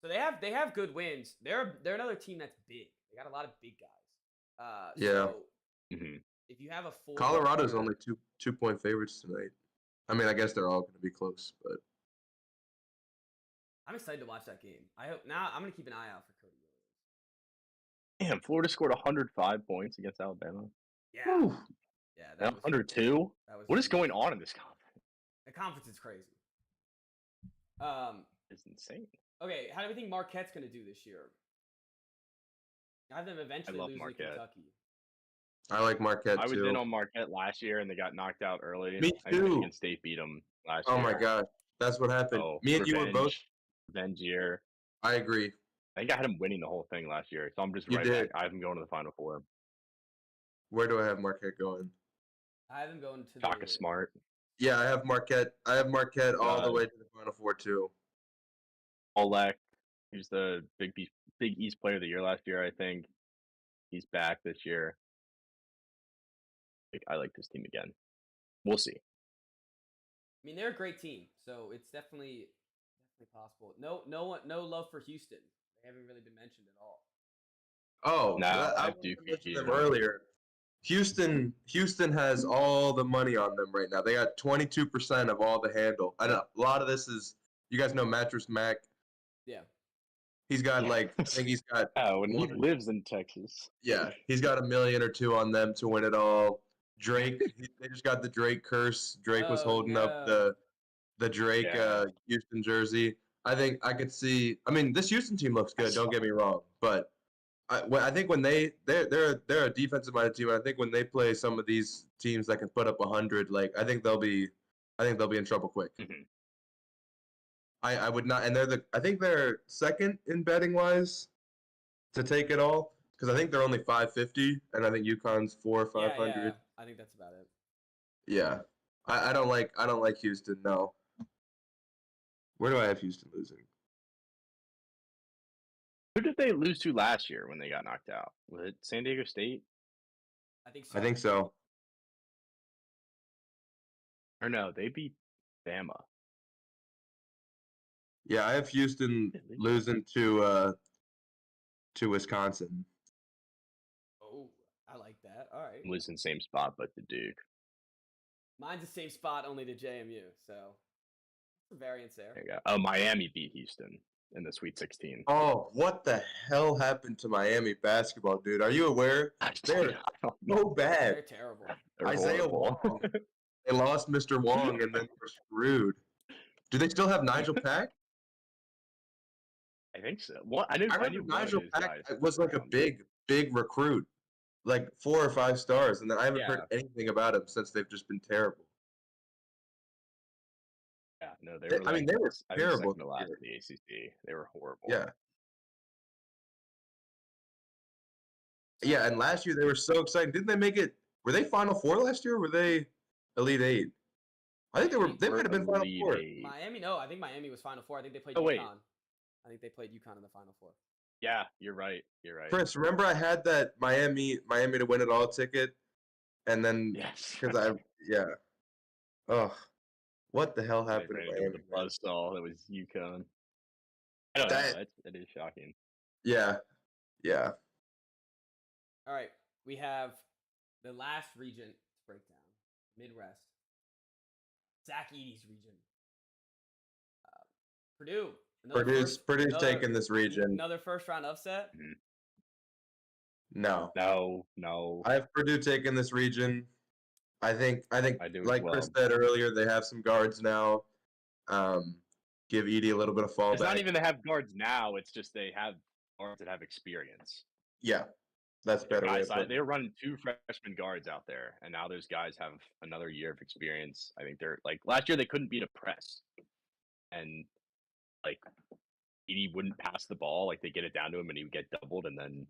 So they have good wins. They're another team that's big. They got a lot of big guys. Yeah. So Mm-hmm. if you have a full Colorado's only 2-point favorites tonight. I mean, I guess they're all going to be close, but I'm excited to watch that game. I'm gonna keep an eye out for Cody Williams. Damn, Florida scored 105 points against Alabama. Yeah. Whew. Yeah. That was 102. That was What is going on in this conference? The conference is crazy. It's insane. Okay, how do we think Marquette's going to do this year? I have them eventually losing to Marquette. Kentucky. I like Marquette I was too. in on Marquette last year, and they got knocked out early. Me I think too. Michigan State beat them last year. Oh my gosh, that's what happened. Oh, Me and you were both. Revenge year. I agree. I think I had them winning the whole thing last year, so I'm just You right did. back. I have them going to the Final Four. Where do I have Marquette going? I have them going to Shaka Smart. Yeah, I have Marquette. All the way to the Final Four too. Olek, who's the Big East Player of the Year last year, I think. He's back this year. I like this team again. We'll see. I mean, they're a great team, so it's definitely possible. No love for Houston. They haven't really been mentioned at all. Oh, No, I do mentioned them earlier. Houston has all the money on them right now. They got 22% of all the handle. I know a lot of this is you guys know Mattress Mac. Yeah. He's got I think he's got. Oh, and he lives in Texas. Yeah, he's got $1 million or $2 million on them to win it all. Drake, they just got the Drake curse. Drake was holding up the Drake Houston jersey. I think I could see. I mean, this Houston team looks good. Don't get me wrong, but I think when they're a defensive minded team. I think when they play some of these teams that can put up 100, I think they'll be in trouble quick. Mm-hmm. I would not, and I think they're second in betting wise to take it all because I think they're only 550, and I think UConn's 400 or 500. Yeah, I think that's about it. Yeah, I don't like Houston. No. Where do I have Houston losing? Who did they lose to last year when they got knocked out? Was it San Diego State? I think so. I think so. Or no, they beat Bama. Yeah, I have Houston losing to Wisconsin. Oh, I like that. All right. Losing same spot, but to Duke. Mine's the same spot, only to JMU. So, some variance there. There you go. Oh, Miami beat Houston in the Sweet 16. Oh, what the hell happened to Miami basketball, dude? Are you aware? They're so bad. They're terrible. They're Isaiah horrible. Wong. They lost Mr. Wong, and then they're screwed. Do they still have Nigel Pack? I think so. What I remember Nigel Pack was like a big recruit, like 4 or 5 stars, and then I haven't heard anything about him since they've just been terrible. Yeah, no, they They, were I mean, like, they were I think terrible second to last this in the ACC. They were horrible. year. Yeah, and last year they were so exciting. Didn't they make it? Were they Final Four last year? Or were they Elite Eight? I think they were. They might have been Final Elite Four. Eight. Miami, no, I think Miami was Final Four. I think they played Oh, wait. UConn. I think they played UConn in the Final Four. Yeah, you're right. You're right. Chris, remember I had that Miami to win it all ticket, and then Yes. because oh, what the hell They happened ran to into Miami? the buzzsaw that was UConn. I don't know. That is shocking. Yeah. All right, we have the last region to break down, Midwest. Zach Edey's region. Purdue. Purdue's another- taking this region. Another first round upset. No. No. I have Purdue taking this region. I think I do as like well. Chris said earlier, they have some guards now. Give Edey a little bit of fallback. It's not even they have guards now. It's just they have guards that have experience. Yeah, that's better. Guys, they were running 2 freshman guards out there, and now those guys have another year of experience. I think they're like last year they couldn't beat a press, and like Edey wouldn't pass the ball. Like they get it down to him, and he would get doubled, and then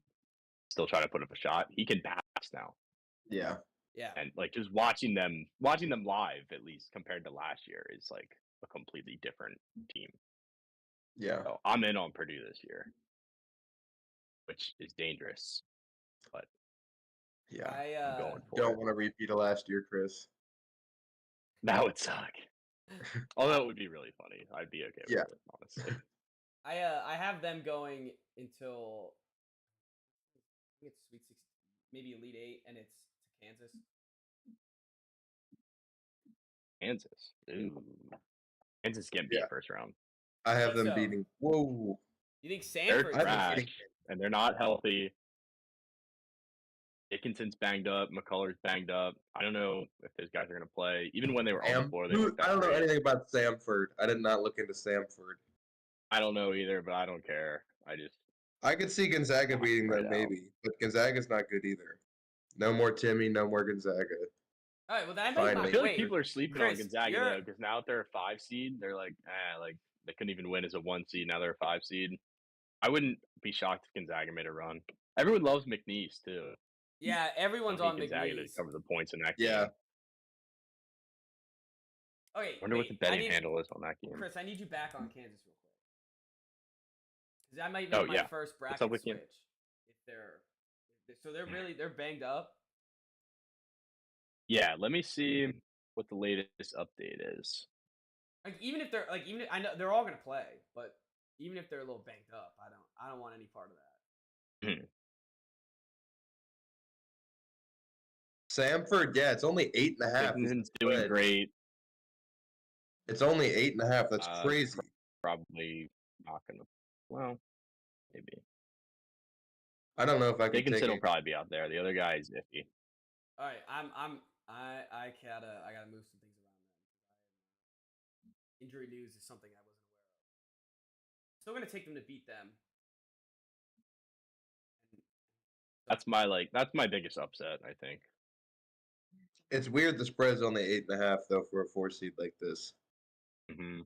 still try to put up a shot. He can pass now. Yeah. And like just watching them live, at least compared to last year, is like a completely different team. Yeah. So I'm in on Purdue this year, which is dangerous. But yeah, I'm going for don't it. want to repeat of last year, Chris. That would suck. Although it would be really funny. I'd be okay with it, honestly. I have them going until I think it's Sweet 16, maybe Elite 8, and it's to Kansas. Kansas. Ooh. Kansas can't beat first round. I have them so. beating. Whoa. You think They're Sanford? trash, and they're not healthy. Dickinson's banged up. McCullers banged up. I don't know if those guys are going to play. Even when they were on the floor, they looked I don't know great. anything about Samford. I did not look into Samford. I don't know either, but I don't care. I could see Gonzaga beating them maybe, but Gonzaga's not good either. No more Timmy, no more Gonzaga. All right, well that I feel like people are sleeping on Gonzaga though, because now that they're a 5 seed, they're like they couldn't even win as a 1 seed. Now they're a 5 seed. I wouldn't be shocked if Gonzaga made a run. Everyone loves McNeese too. Yeah, everyone's on Gonzaga McNeese. to cover the points in that game. Yeah. Okay. Wonder what the betting handle is on that game. Chris, I need you back on Kansas real quick. Because I might make my first bracket switch. If they're banged up. Yeah, let me see what the latest update is. Like even if I know they're all gonna play, but even if they're a little banged up, I don't want any part of that. Samford, yeah, it's only 8.5. Dickinson's doing great. It's only 8.5. That's crazy. Probably not gonna. Well, maybe. I don't know if I can. Dickinson will probably be out there. The other guy is iffy. All right, I gotta move some things around. Injury news is something I wasn't aware of. Still gonna take them to beat them. That's my biggest upset, I think. It's weird the spread's only 8.5 though for a 4 seed like this. Mm-hmm.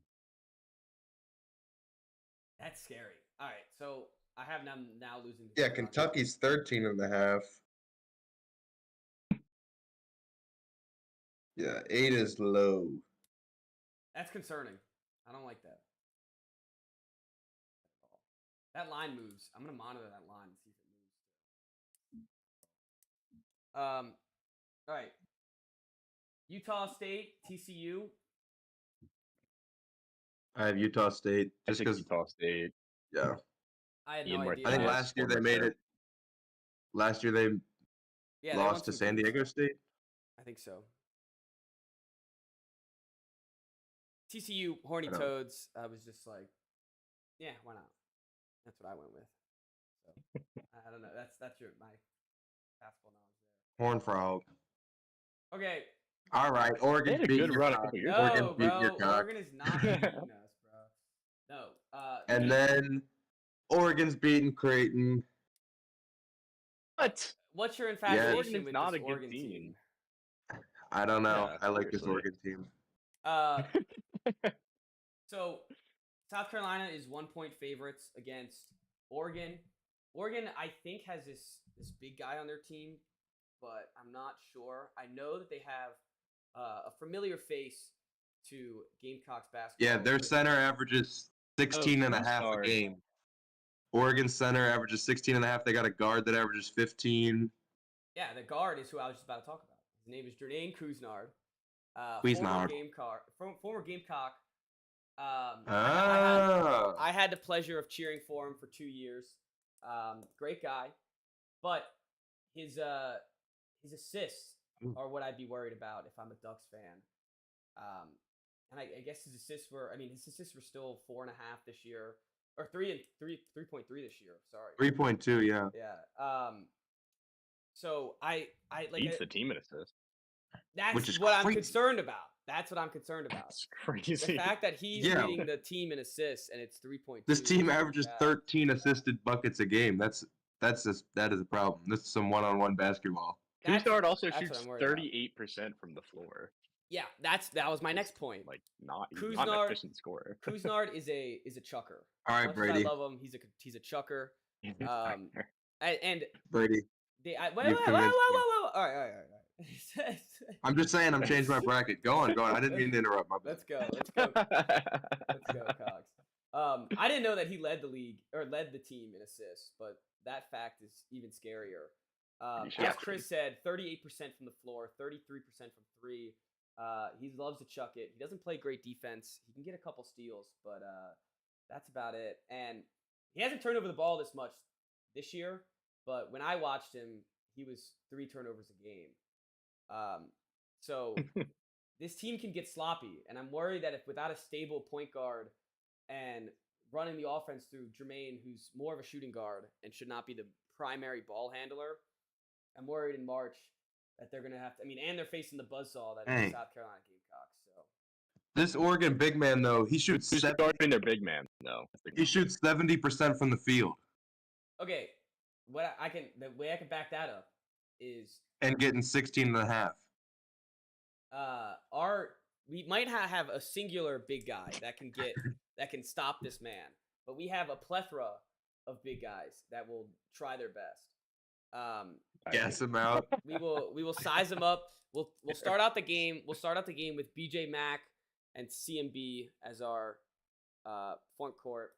That's scary. All right, so I have them now losing. Yeah, Kentucky's 13.5. Yeah, 8 is low. That's concerning. I don't like that. That line moves. I'm gonna monitor that line and see if it moves. All right. Utah State, TCU. I have Utah State just because Utah State. Yeah. I had no idea. I think last year they made it. Last year they lost to San Diego State. I think so. TCU Horny Toads. I was just like, yeah, why not? That's what I went with. So I don't know. That's my basketball knowledge there. Horn Frog. Okay. All right, Oregon's beating your cock. No, bro. Oregon is not beating us, bro. No. And then Oregon's beating Creighton. What? What's your infatuation with not this a Oregon good team? I don't know. Yeah, I like this Oregon team. So South Carolina is 1-point favorites against Oregon. Oregon, I think, has this big guy on their team, but I'm not sure. I know that they have a familiar face to Gamecocks basketball. Yeah, their center averages 16 and a half a game. Oregon center averages 16 and a half. They got a guard that averages 15. Yeah, the guard is who I was just about to talk about. His name is Jermaine Couisnard. Former Gamecock. I had the pleasure of cheering for him for 2 years. Great guy, but his assists are what I'd be worried about if I'm a Ducks fan. And I guess his assists were still 4.5 this year, or 3.3 this year. Sorry, 3.2. Yeah. Yeah. So I like leads the team in assists. That's what I'm concerned about. That's what I'm concerned about. That's crazy. The fact that he's leading the team in assists and it's 3.2. This team averages 13 assisted buckets a game. That is a problem. This is some one-on-one basketball. Couisnard also shoots 38% from the floor. Yeah, that was my next point. Like not an efficient scorer. Couisnard is a chucker. All right, Brady. I love him. He's a chucker. And Brady. Whoa. All right. I'm just saying, I'm changing my bracket. Go on. I didn't mean to interrupt. My bad. Let's go, Cox. I didn't know that he led the league or led the team in assists, but that fact is even scarier. As Chris said, 38% from the floor, 33% from three. He loves to chuck it. He doesn't play great defense. He can get a couple steals, but that's about it. And he hasn't turned over the ball this much this year, but when I watched him, he was 3 turnovers a game. So this team can get sloppy, and I'm worried that if without a stable point guard and running the offense through Jermaine, who's more of a shooting guard and should not be the primary ball handler, I'm worried in March that they're going to have to, and they're facing the buzzsaw that is the South Carolina Gamecocks. So this Oregon big man, though, he shoots guarding their big man, though. He shoots 70% from the field. Okay, the way I can back that up is and getting 16 and a half. We might have a singular big guy that can stop this man, but we have a plethora of big guys that will try their best. Gas him out. We will size them up. We'll start out the game. We'll start out the game with BJ Mack and CMB as our front court,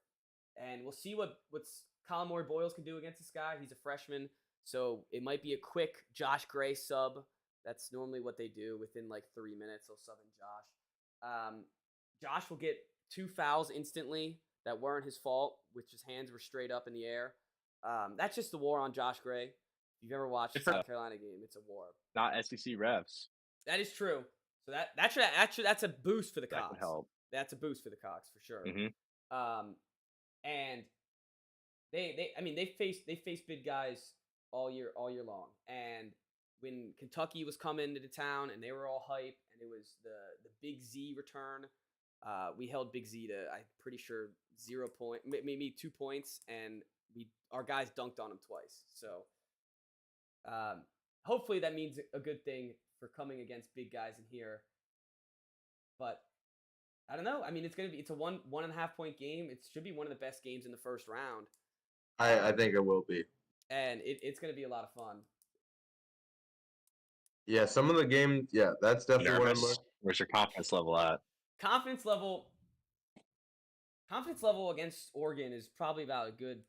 and we'll see what's Colin Moore Boyles can do against this guy. He's a freshman, so it might be a quick Josh Gray sub. That's normally what they do. Within like 3 minutes, they'll sub in Josh. Josh will get 2 fouls instantly that weren't his fault, which his hands were straight up in the air. That's just the war on Josh Gray. If you've ever watched a South Carolina game, it's a war. Not SEC refs. That is true. So that's a boost for the Cox. That would help. That's a boost for the Cox for sure. Mm-hmm. And they face big guys all year long. And when Kentucky was coming into town and they were all hype, and it was the Big Z return, we held Big Z to, I'm pretty sure, 0 point, maybe 2 points, and our guys dunked on him twice. So hopefully that means a good thing for coming against big guys in here. But I don't know. It's a 1.5 point game. It should be one of the best games in the first round. I think it will be. And it's going to be a lot of fun. Yeah, some of the games, that's definitely one of my... Where's your confidence level at? Confidence level against Oregon is probably about a good...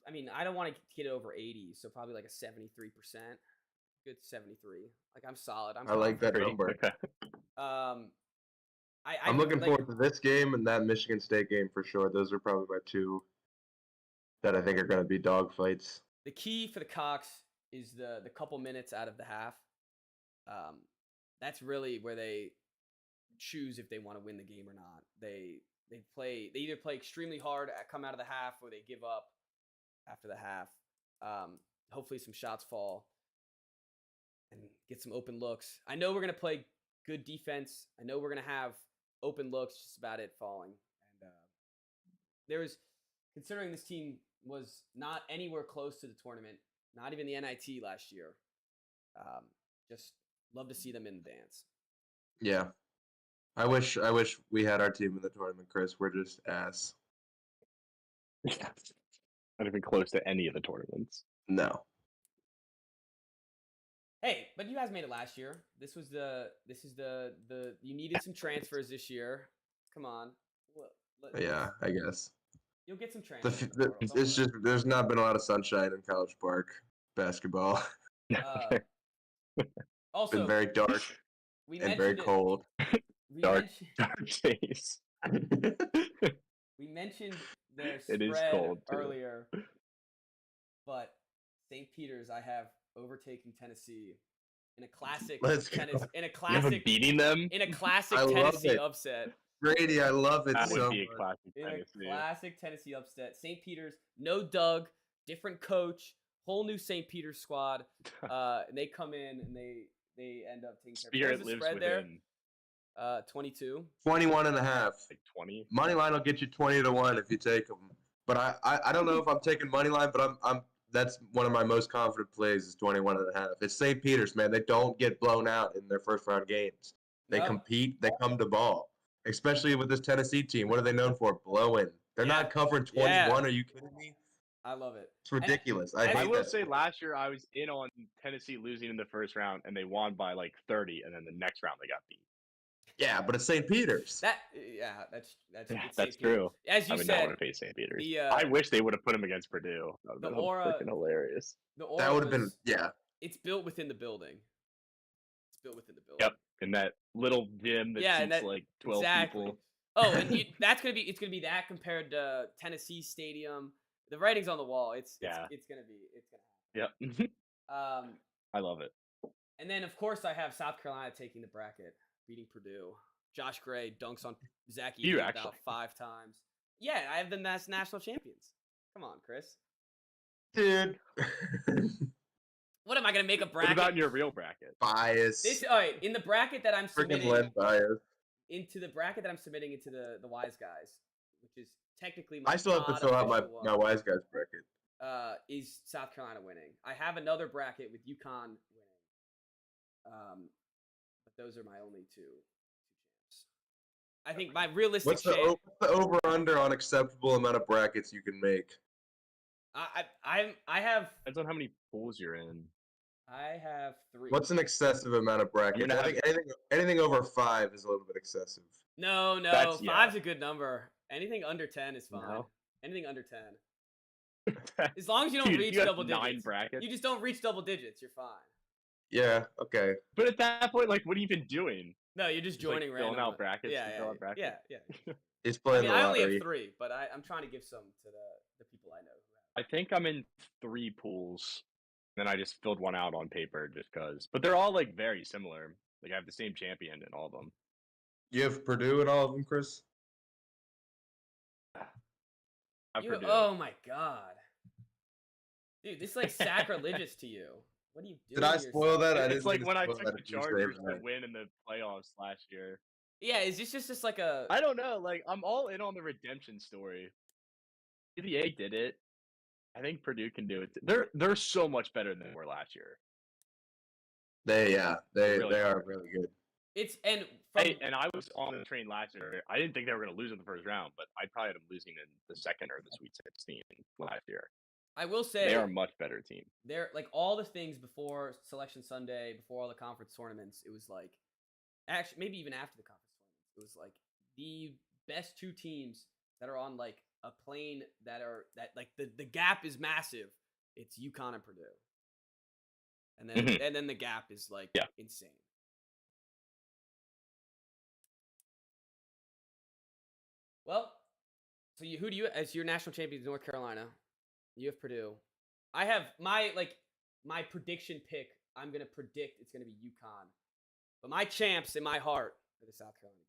I don't want to get it over 80, so probably like a 73%. Good 73. Like, I'm solid. I like that number. Okay. I'm looking forward to this game and that Michigan State game for sure. Those are probably my two that I think are going to be dogfights. The key for the Cox is the couple minutes out of the half. That's really where they choose if they want to win the game or not. They either play extremely hard come out of the half, or they give up after the half. Hopefully some shots fall and get some open looks. I know we're going to play good defense. I know we're going to have open looks, just about it falling. And considering this team was not anywhere close to the tournament, not even the NIT last year, just love to see them in the dance. Yeah. I wish we had our team in the tournament, Chris. We're just ass. Not even close to any of the tournaments. No. Hey, but you guys made it last year. This is the you needed some transfers this year. Come on. Yeah, I guess. You'll get some transfers. in the portal, don't It's worry. just there's not been a lot of sunshine in College Park basketball. Also, been very dark we and mentioned very it. cold. Dark days. We mentioned their It is spread cold, too. earlier, but St. Peter's I have overtaking Tennessee in a classic Let's go. in a You have classic beating them? in a classic I love Tennessee it. upset. Brady, I love it That so would be a much. classic In Tennessee. a classic Tennessee upset. St. Peter's, no Doug, different coach, whole new St. Peter's squad. And they come in and they end up taking care of Spirit the lives spread within. there. 22. 21.5. Like 20. Money line will get you 20-1 if you take them. But I don't know if I'm taking money line, but I'm that's one of my most confident plays is 21.5. It's St. Peter's, man. They don't get blown out in their first round games. They No. compete. They come to ball. Especially with this Tennessee team. What are they known for? Blowing. They're Yeah. not covering 21. Yeah. Are you kidding me? I love it. It's ridiculous. I hate I will that. say last year I was in on Tennessee losing in the first round and they won by like 30 and then the next round they got beat. Yeah, but it's St. Peter's. That's That's St. Peter's. true. As you I would not said, want to face St. Peter's. the, I wish they would have put him against Purdue. That would the have been aura- freaking hilarious. the aura That would have been, was- yeah. It's built within the building. It's built within the building. Yep. In that little gym that Yeah, seats and that- like 12 exactly. people. Oh, and it's gonna be that compared to Tennessee Stadium. The writing's on the wall. It's gonna happen. Yep. I love it. And then of course I have South Carolina taking the bracket, beating Purdue. Josh Gray dunks on Zach You Edey actually? about 5 times. Yeah, I have the national champions. Come on, Chris. Dude. What am I gonna make a What bracket? about in your real bracket? Bias. All right, in the bracket that I'm Freaking submitting lead bias. into the bracket that I'm submitting into the Wise Guys, which is technically my I still have to fill out my Wise Guys bracket. is South Carolina winning. I have another bracket with UConn winning. But those are my only two champs. I think my realistic What's the over-under on acceptable amount of brackets you can make? I have Depends on how many pools you're in. I have 3. What's an excessive amount of brackets? I think anything over 5 is a little bit excessive. No, That's- yeah. 5's a good number. Anything under 10 is fine. No. Anything under 10. As long as you don't Dude, reach you got double 9 digits. brackets. You just don't reach double digits, you're fine. Yeah, okay. But at that point, like, what are you even doing? No, you're just Just, like, joining filling randomly. out brackets Yeah, to yeah, fill out yeah, brackets? yeah. He's I playing mean, the I only lottery. have 3, but I'm trying to give some to the people I know who have. I think I'm in 3 pools. Then I just filled one out on paper just because. But they're all, like, very similar. Like, I have the same champion in all of them. You have Purdue in all of them, Chris? Purdue. Oh my god. Dude, this is like sacrilegious to you. What are you doing? Did I to spoil that? I yourself? didn't It's like mean when I spoil took that the if you saved Chargers to that. win in the playoffs last year. Yeah, is this just like a I don't know. Like, I'm all in on the redemption story. UVA did it. I think Purdue can do it. They're so much better than they were last year. They really are are. really good. it's and from And I was on the train last year. I didn't think they were going to lose in the first round, but I probably had them losing in the second or the Sweet 16 last year. I will say They are a much better team. they're like all the things before Selection Sunday, before all the conference tournaments, it was like actually maybe even after the conference tournaments, it was like the best 2 teams that are on like a plane that like the gap is massive. It's UConn and Purdue. And then Mhm. and then the gap is like Yeah. insane. Well, so who do you as your national champions North Carolina? You have Purdue. I have my prediction pick. I'm gonna predict it's gonna be UConn, but my champs in my heart are the South Carolina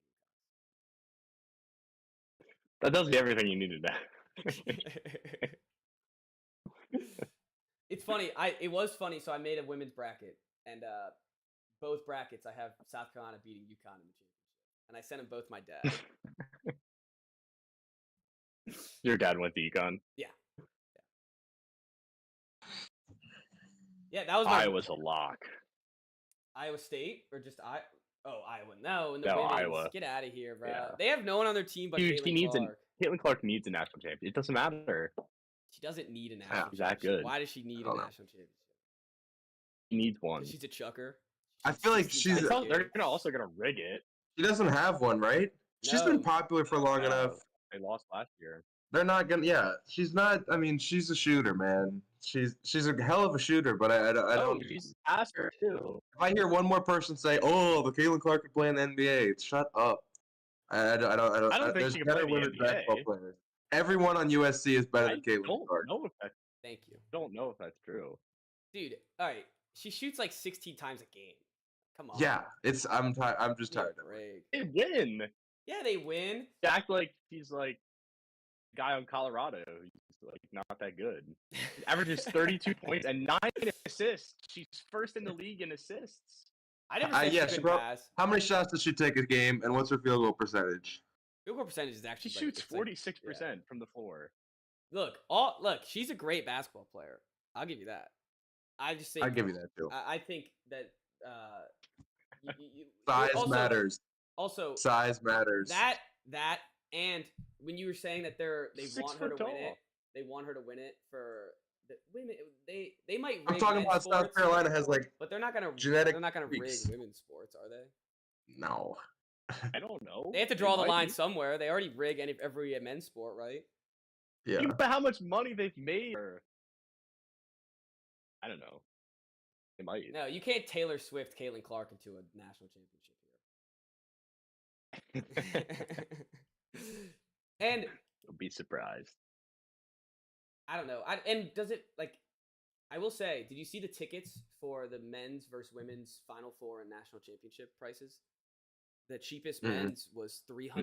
That tells you everything you need to know. It's funny. It was funny. So I made a women's bracket, and both brackets I have South Carolina beating UConn in the championship, and I sent them both my dad. Your dad went to econ. Yeah, that was my I was a lock. Iowa State or just I. Oh, Iowa. No, and the No, women's. Iowa. Get out of here, bro. Yeah. They have no one on their team but Dude, Caitlin Clark. Caitlin Clark needs a national champion. It doesn't matter. She doesn't need a national She's that championship. good. Why does she need a national championship? She needs one. She's a chucker. I feel like 16 she's. times a They're game. also gonna rig it. She doesn't have one, right? She's been No. popular for long enough. They lost last year. They're not gonna. Yeah, she's not. I mean, she's a shooter, man. She's a hell of a shooter, but I don't. She's faster too. If I hear one more person say, "Oh, the Caitlin Clark could play in the NBA," shut up. I don't think there's she can play better in the women's NBA. basketball players. Everyone on USC is better than Caitlin don't Clark. know if that's, Thank you. don't know if that's true. Dude, all right. She shoots like 16 times a game. Come on. Yeah, I'm tired. I'm just Give me a tired of it. break. They win. Yeah, they win. They act like he's like a guy on Colorado. He's like not that good. He averages 32 points and 9 assists. She's first in the league in assists. I never said yeah, she she couldn't brought- pass. How many shots does she take a game, and what's her field goal percentage? Field goal percentage is actually She like- shoots it's like- 46% from the floor. Look, she's a great basketball player. I'll give you that. I just think I'll give you that too. I think that Size also, matters. Also, Size matters. that and when you were saying that they 6 want her to foot win it, tall. they want her to win it for the women. They might. I'm rig talking men's about sports, South Carolina has like but they're not gonna. genetic They're not gonna rig freaks. women's sports, are they? no. I don't know. They have to draw the might line be. somewhere. They already rig every men's sport, right? Yeah. Think about how much money they've made. I don't know. They might. No, you can't Taylor Swift, Caitlin Clark into a national championship here. And Don't be surprised. I don't know. And does it like? I will say, did you see the tickets for the men's versus women's Final Four and national championship prices? The cheapest men's was $300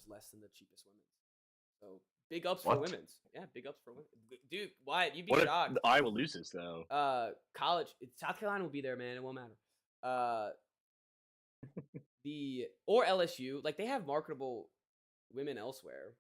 less than the cheapest women's. So big ups for What? women's. Yeah, big ups for women. Dude, Wyatt, you'd be What shocked. if Iowa loses though? College, South Carolina will be there, man. It won't matter. Or LSU, like they have marketable women elsewhere.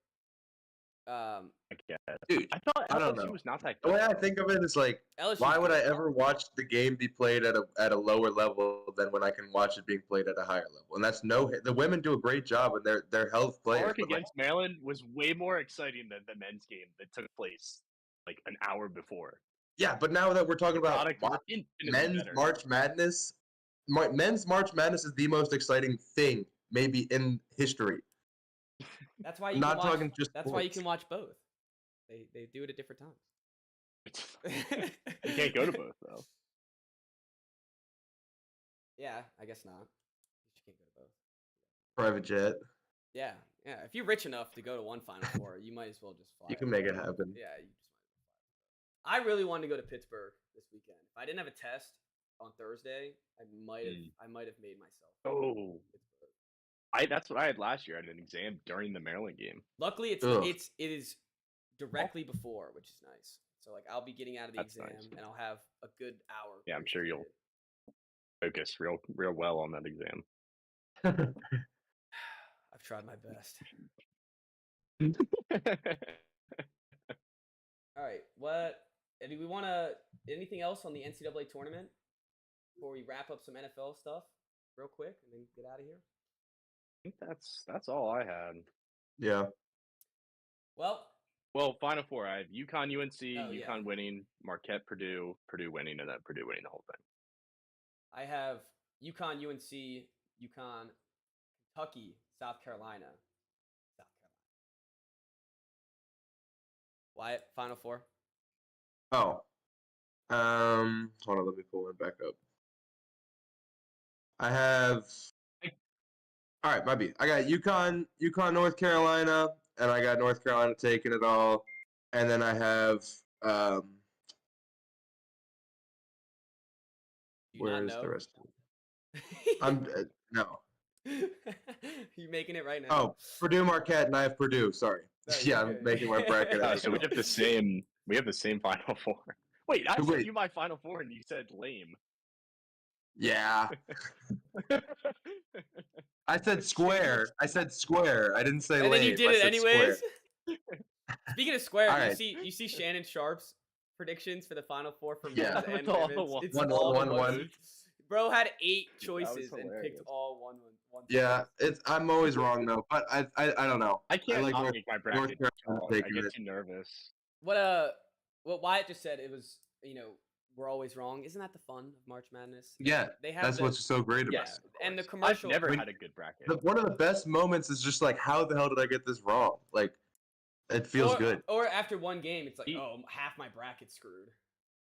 I guess. Dude, I thought I don't LSU know. was not that the good. way I think of it is like, LSU. why would I ever watch the game be played at a lower level than when I can watch it being played at a higher level? And that's the women do a great job, and they're health players. Clark but, like, against Maryland was way more exciting than the men's game that took place like an hour before. yeah, but now that we're talking about Product was infinitely men's better. March Madness, men's March Madness is the most exciting thing maybe in history. That's why you Not can watch, talking just That's why you sports. can watch both. They do it at different times. You can't go to both though. Yeah, I guess not. You can't go to both. Private jet. Yeah. If you're rich enough to go to one Final Four, you might as well just fly. You can make it happen. Yeah, you just might as well fly. I really wanted to go to Pittsburgh this weekend. If I didn't have a test on Thursday, I might have made myself. Oh. Pittsburgh. That's what I had last year. I had an exam during the Maryland game. Luckily, it is directly before, which is nice. So like I'll be getting out of the That's exam nice. and I'll have a good hour. Yeah, I'm sure you'll focus real well on that exam. I've tried my best. All right, do we want to anything else on the NCAA tournament before we wrap up some NFL stuff real quick and then get out of here? I think that's all I had. Yeah. Well, Final Four. I have UConn, UNC, Oh, yeah. UConn winning, Marquette, Purdue winning, and then Purdue winning the whole thing. I have UConn, UNC, UConn, Kentucky, South Carolina. Wyatt, Final Four. Oh. Hold on, let me pull it back up. I have. All right, my beat. I got UConn, North Carolina, and I got North Carolina taking it all, and then I have. Where is the rest of it? I'm no. You making it right now? Oh, Purdue, Marquette, and I have Purdue. Sorry. No, Yeah, you're I'm making my bracket. as So we well. have the same. We have the same Final Four. Wait, I Wait. said you my Final Four, and you said lame. Yeah, I said square. I didn't say And lame. then you did I it said anyways. square. Speaking of square, All you right. see Shannon Sharp's predictions for the Final Four for Yeah. men's and With all the women's. ones. It's One, all the one, ones. one. Bro had 8 That was choices and picked hilarious. all one. Yeah, I'm always wrong though, but I don't know. I can't like not North, make my North bracket. Carolina I taking get it. too nervous. What Wyatt just said, it was, we're always wrong. Isn't that the fun of March Madness? Yeah, They have that's what's so great about yeah, it. and the I've commercial. never When- had a good bracket. One of the best moments is just like, how the hell did I get this wrong? Like, it feels good. Or after one game, it's like, He- oh, half my bracket's screwed.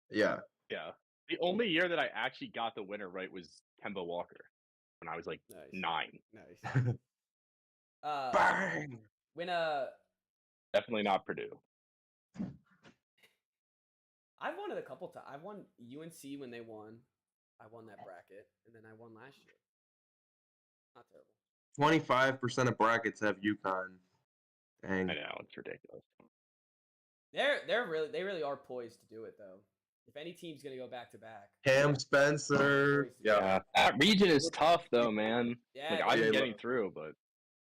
Yeah. Yeah. The only year that I actually got the winner right was Kemba Walker when I was like Nice. 9. Nice. Bang! When Definitely not Purdue. I've won it a couple times. I've won UNC when they won. I won that bracket, and then I won last year. Not terrible. 25% of brackets have UConn. Dang. I know, it's ridiculous. They really are poised to do it though. If any team's gonna go back to back, Cam Spencer. Yeah. That region is tough though, man. yeah, Like it I'm is. getting through, but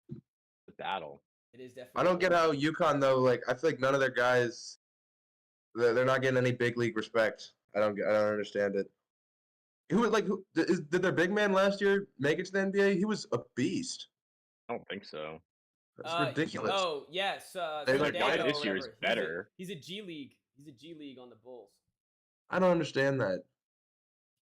the battle. It is definitely. I don't get how UConn though. Like, I feel like none of their guys, they're not getting any big league respect. I don't understand it. Did their big man last year make it to the NBA? He was a beast. I don't think so. That's ridiculous. Oh yes, Their Their guy Zendaya or this year is whatever. better. He's a G League. He's a G League on the Bulls. I don't understand that.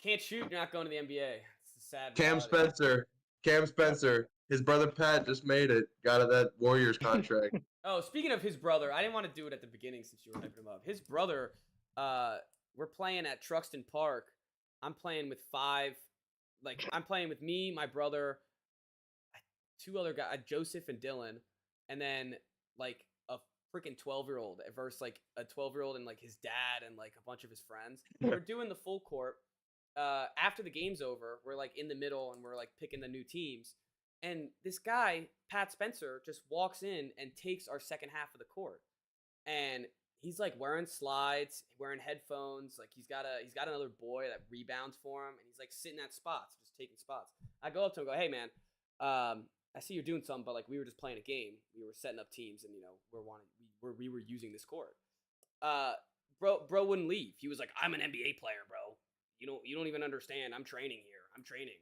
Can't shoot, you're not going to the NBA. It's a sad. Cam Spencer. His brother Pat just made it. Got that Warriors contract. Oh, speaking of his brother, I didn't want to do it at the beginning since you were hyping him up. His brother, we're playing at Truxton Park. I'm playing with 5. Like, I'm playing with me, my brother, 2 other guys, Joseph and Dylan, and then, like, a freaking 12-year-old versus, like, a 12-year-old and, like, his dad and, like, a bunch of his friends. We're doing the full court. After the game's over, we're, like, in the middle, and we're, like, picking the new teams. And this guy, Pat Spencer, just walks in and takes our second half of the court. And he's like wearing slides, wearing headphones, like he's got another boy that rebounds for him, and he's like sitting at spots, just taking spots. I go up to him and go, "Hey man, I see you're doing something, but like we were just playing a game. We were setting up teams, and we were using this court." Bro wouldn't leave. He was like, "I'm an NBA player, bro. You don't even understand. I'm training here. I'm training."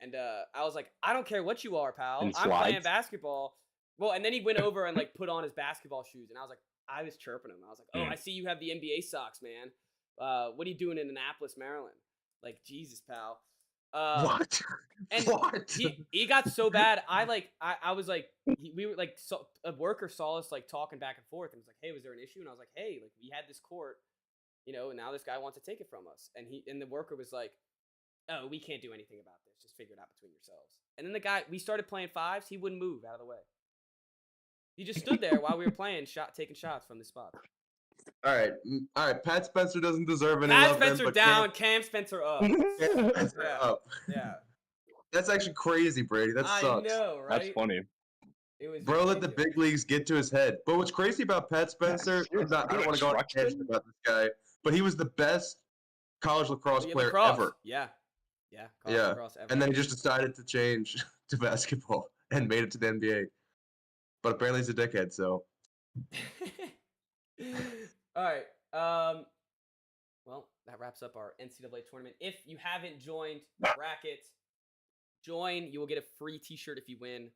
And I was like, "I don't care what you are, pal. I'm playing basketball." Well, and then he went over and like put on his basketball shoes, and I was chirping him. I was like, "Oh, I see you have the NBA socks, man. What are you doing in Annapolis, Maryland?" Like, Jesus, pal. What? And What? he got so bad. I was like, we were like, a worker saw us like talking back and forth, and was like, "Hey, was there an issue?" And I was like, "Hey, like we had this court, and now this guy wants to take it from us." And the worker was like, "Oh, we can't do anything about this. Just figure it out between yourselves." And then we started playing 5s. He wouldn't move out of the way. He just stood there while we were playing, taking shots from the spot. All right. Pat Spencer doesn't deserve any Pat love. Spencer down, Cam Spencer up. Cam Spencer Yeah. up. Yeah. That's actually crazy, Brady. That sucks. I know, right? That's funny. It was Bro, let the ridiculous. big leagues get to his head. But what's crazy about Pat Spencer, I don't want to go on a tangent about this guy, but he was the best college lacrosse player ever. Yeah. Yeah. Lacrosse ever. And then he just decided to change to basketball and made it to the NBA. But apparently he's a dickhead, so. All right. Well, that wraps up our NCAA tournament. If you haven't joined the bracket, join. You will get a free T-shirt if you win,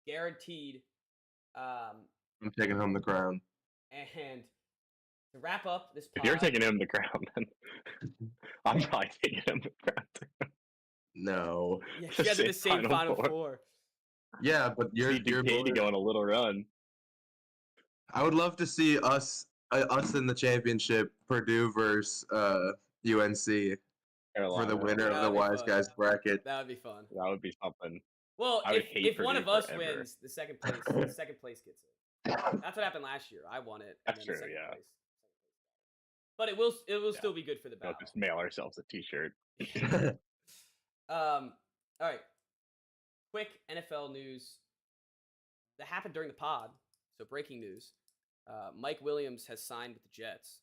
guaranteed. I'm taking home the crown. And to wrap up this pod, If you're taking him the crown, then I'm probably taking him the crown. No. yeah, you guys are the same Final Four. Yeah, but you're to go on a little run. I would love to see us in the championship, Purdue versus UNC for the winner of the Wise Guys bracket. That would be fun. That would be something. Well, I would hate if one Purdue of us forever. wins, the second place gets it. That's what happened last year. I won it. That's and then true, the yeah. place. But it will still be good for the We'll battle. just mail ourselves a T-shirt. All right. Quick NFL news that happened during the pod. So breaking news: Mike Williams has signed with the Jets.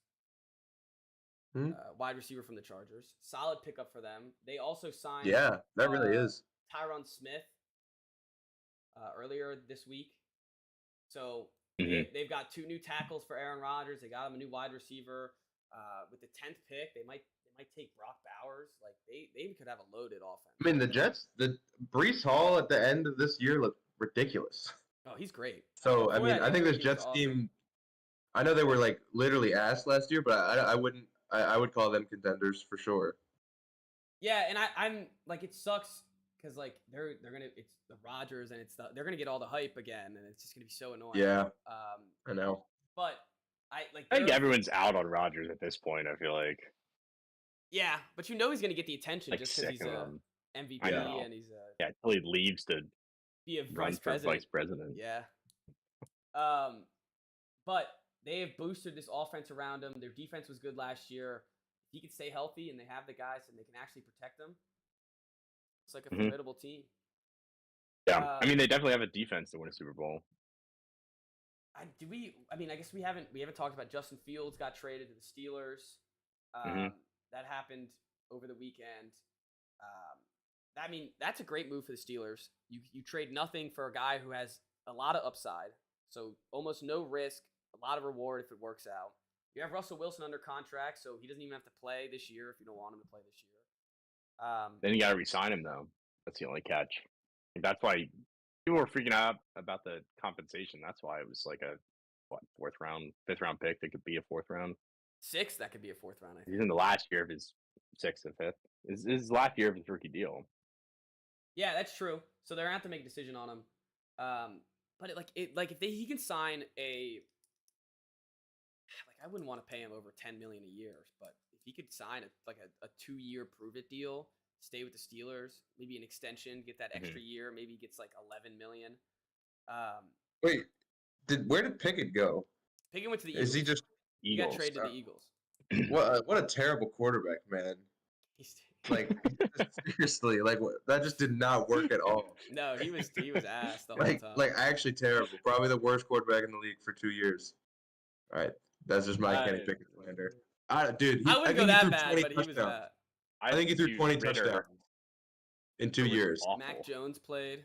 Wide receiver from the Chargers. Solid pickup for them. They also signed. Yeah, that really is. Tyron Smith earlier this week. So they've got 2 new tackles for Aaron Rodgers. They got him a new wide receiver. With the 10th pick, they might might take Brock Bowers. Like they could have a loaded offense. I mean, the Jets, the Brees Hall at the end of this year looked ridiculous. Oh, he's great. So I Before mean, that I think injury, this he was Jets awesome. team. I know they were like literally ass last year, but I wouldn't. I would call them contenders for sure. Yeah, and I'm like, it sucks because like they're gonna it's the Rodgers and they're gonna get all the hype again, and it's just gonna be so annoying. Yeah, I know. But I think everyone's out on Rodgers at this point. I feel like. Yeah, but you know he's gonna get the attention Like just because he's sick of a him. MVP I know. and he's Yeah, until he leaves to be a run vice for president. vice president. Yeah. But they have boosted this offense around him. Their defense was good last year. If he can stay healthy and they have the guys and they can actually protect them, it's like a formidable team. Yeah, I mean they definitely have a defense to win a Super Bowl. I guess we haven't talked about Justin Fields got traded to the Steelers. That happened over the weekend. I mean, that's a great move for the Steelers. You trade nothing for a guy who has a lot of upside, so almost no risk, a lot of reward if it works out. You have Russell Wilson under contract, so he doesn't even have to play this year if you don't want him to play this year. Then you got to re-sign him though. That's the only catch. That's why people were freaking out about the compensation. That's why it was like a fifth round pick that could be a fourth round. Sixth, that could be a fourth round. I think. He's in the last year of his sixth and fifth. This is his last year of his rookie deal. Yeah, that's true. So they're gonna have to make a decision on him. But if he can sign a, like, I wouldn't want to pay him over $10 million a year, but if he could sign a 2-year prove it deal, stay with the Steelers, maybe an extension, get that extra year, maybe he gets like $11 million. Wait, where did Pickett go? Pickett went to the Eagles. Is he just he got traded to the Eagles? What a terrible quarterback, man. Like seriously, like that just did not work at all. No, he was ass the whole time. Like actually terrible. Probably the worst quarterback in the league for 2 years. All right, that's just my Kenny Pickett slander. Dude, I wouldn't go that bad, but he was bad. I think he threw 20 touchdowns in 2 years. Awful. Mac Jones played.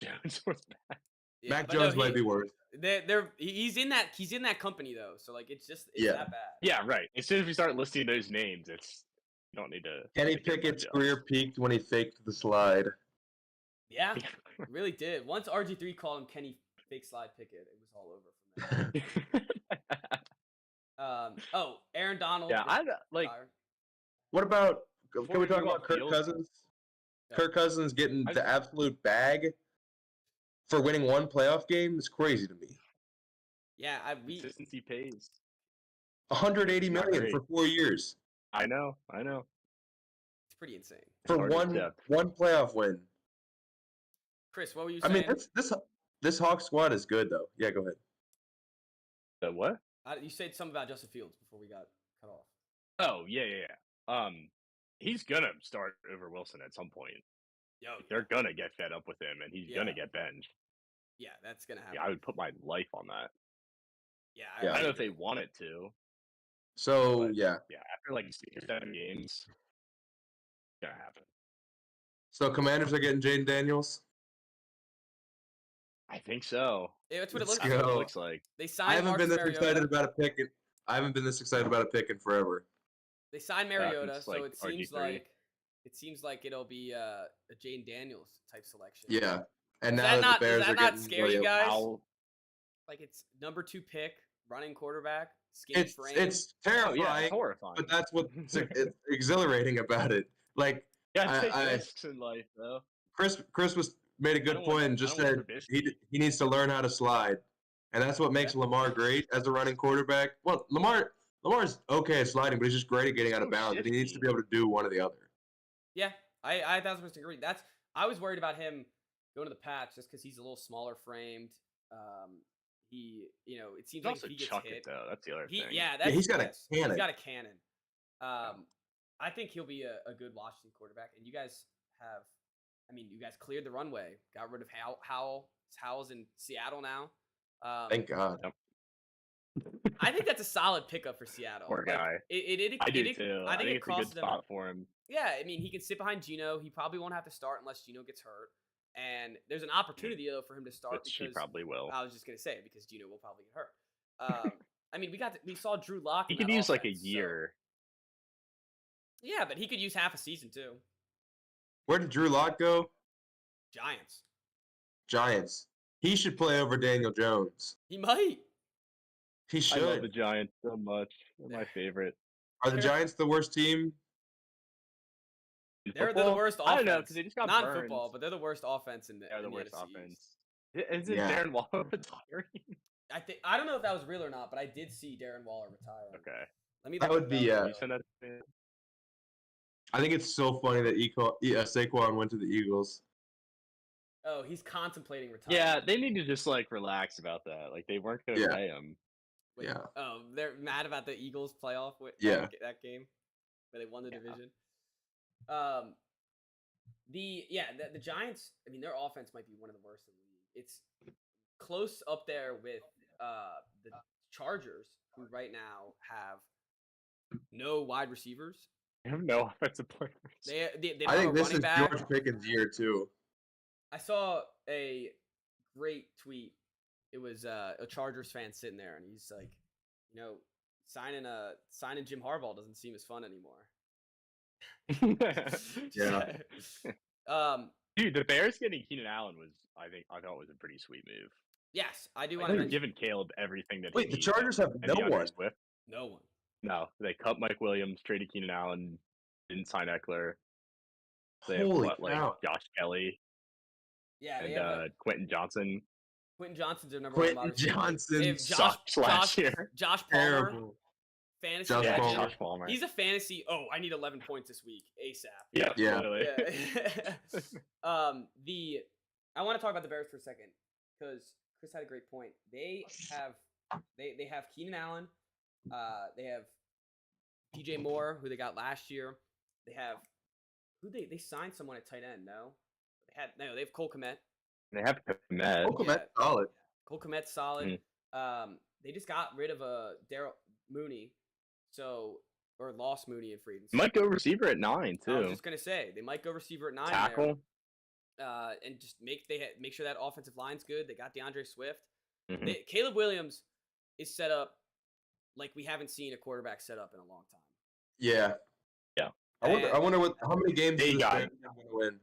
Jones was bad. Yeah, Mac Jones might be worse. He's in that company though, so like it's that bad. Yeah, right. As soon as we start listing those names, you don't need to. Kenny Pickett's career peaked when he faked the slide. Yeah, really did. Once RG3 called him Kenny fake slide Pickett, it was all over from there. Aaron Donald. Yeah, I like. What about? Can we talk about Kirk Cousins? Yeah. Kirk Cousins getting the absolute bag for winning one playoff game is crazy to me. Yeah, consistency pays. $180 million for 4 years. I know. It's pretty insane. For one playoff win. Chris, what were you saying? I mean, this Hawk squad is good though. Yeah, go ahead. The what? You said something about Justin Fields before we got cut off. Oh yeah. He's gonna start over Wilson at some point. They're gonna get fed up with him, and he's gonna get benched. Yeah, that's gonna happen. Yeah, I would put my life on that. Yeah, I don't know if they want it to. So yeah, after like 6 or 7 games, it's gonna happen. So Commanders are getting Jaden Daniels. I think so. Yeah, that's what it looks like. They signed. I haven't been this excited about a pick. I haven't been this excited about a pick in forever. They signed Mariota, so like it seems like it'll be a Jaden Daniels type selection. Yeah, and now that the Bears are getting scare you guys? Like it's number 2 pick, running quarterback, skinny frame. It's terrifying. It's horrifying. But that's what's exhilarating about it. Like take risks in life, though. Chris made a good point and just said he needs to learn how to slide, and that's what makes Lamar great as a running quarterback. Well, Lamar's okay at sliding, but he's just great at getting out of bounds, and he needs to be able to do one or the other. Yeah, I 1,000% agree. I was worried about him going to the Pats just because he's a little smaller framed. It seems like if he gets hit, though. That's the other thing. He's got a cannon. He's got a cannon. I think he'll be a good Washington quarterback. And you guys cleared the runway, got rid of Howell's in Seattle now. Thank God. I think that's a solid pickup for Seattle. Poor guy. I do too. I think it it's a good spot for him. Yeah, I mean, he can sit behind Geno. He probably won't have to start unless Geno gets hurt. And there's an opportunity though for him to start because he probably will. I was just gonna say because Geno will probably get hurt. I mean, we saw Drew Lock. He could use like a year. Yeah, but he could use half a season too. Where did Drew Lock go? Giants. Giants. He should play over Daniel Jones. He might. He I love the should. Giants so much. They're my favorite. Are the Giants the worst team? They're the worst offense. I don't know because they just got not burned. football, but they're the worst offense in the. They're the worst NFC offense. East. Isn't Darren Waller retiring? I don't know if that was real or not, but I did see Darren Waller retire. Okay. Let me. That would be. I think it's so funny that Saquon went to the Eagles. Oh, he's contemplating retirement. Yeah, they need to just like relax about that. Like they weren't going to pay him. Wait, yeah. Oh, they're mad about the Eagles playoff. That game where they won the division. The Giants. I mean, their offense might be one of the worst in the league. It's close up there with the Chargers, who right now have no wide receivers. They have no offensive players. They I think this is back. George Pickens' year too. I saw a great tweet. It was a Chargers fan sitting there, and he's like, signing Jim Harbaugh doesn't seem as fun anymore. Yeah. Dude, the Bears getting Keenan Allen I thought was a pretty sweet move. Yes, I do want to mention. Giving Caleb everything that. Wait, the Chargers have no one. No one. No, they cut Mike Williams, traded Keenan Allen, didn't sign Eckler. They Holy have Josh Kelly. Yeah, and Quentin Johnson. Quentin Johnson's their number one. Quentin Johnson sucked last year. Josh Palmer. Terrible. Fantasy. Josh Palmer. He's a fantasy. Oh, I need 11 points this week ASAP. Yeah. I want to talk about the Bears for a second because Chris had a great point. They have Keenan Allen. They have DJ Moore, who they got last year. They have they signed someone at tight end. They have Cole Kmet. They have Kmet. Cole Kmet's solid. Cole Kmet's solid. They just got rid of Daryl Mooney, or lost Mooney in free agency. Might go receiver at 9 too. I was just gonna say they might go receiver at 9. Tackle. There, and just make sure that offensive line's good. They got DeAndre Swift. Mm-hmm. Caleb Williams is set up like we haven't seen a quarterback set up in a long time. Yeah. I wonder how many games they got going to win.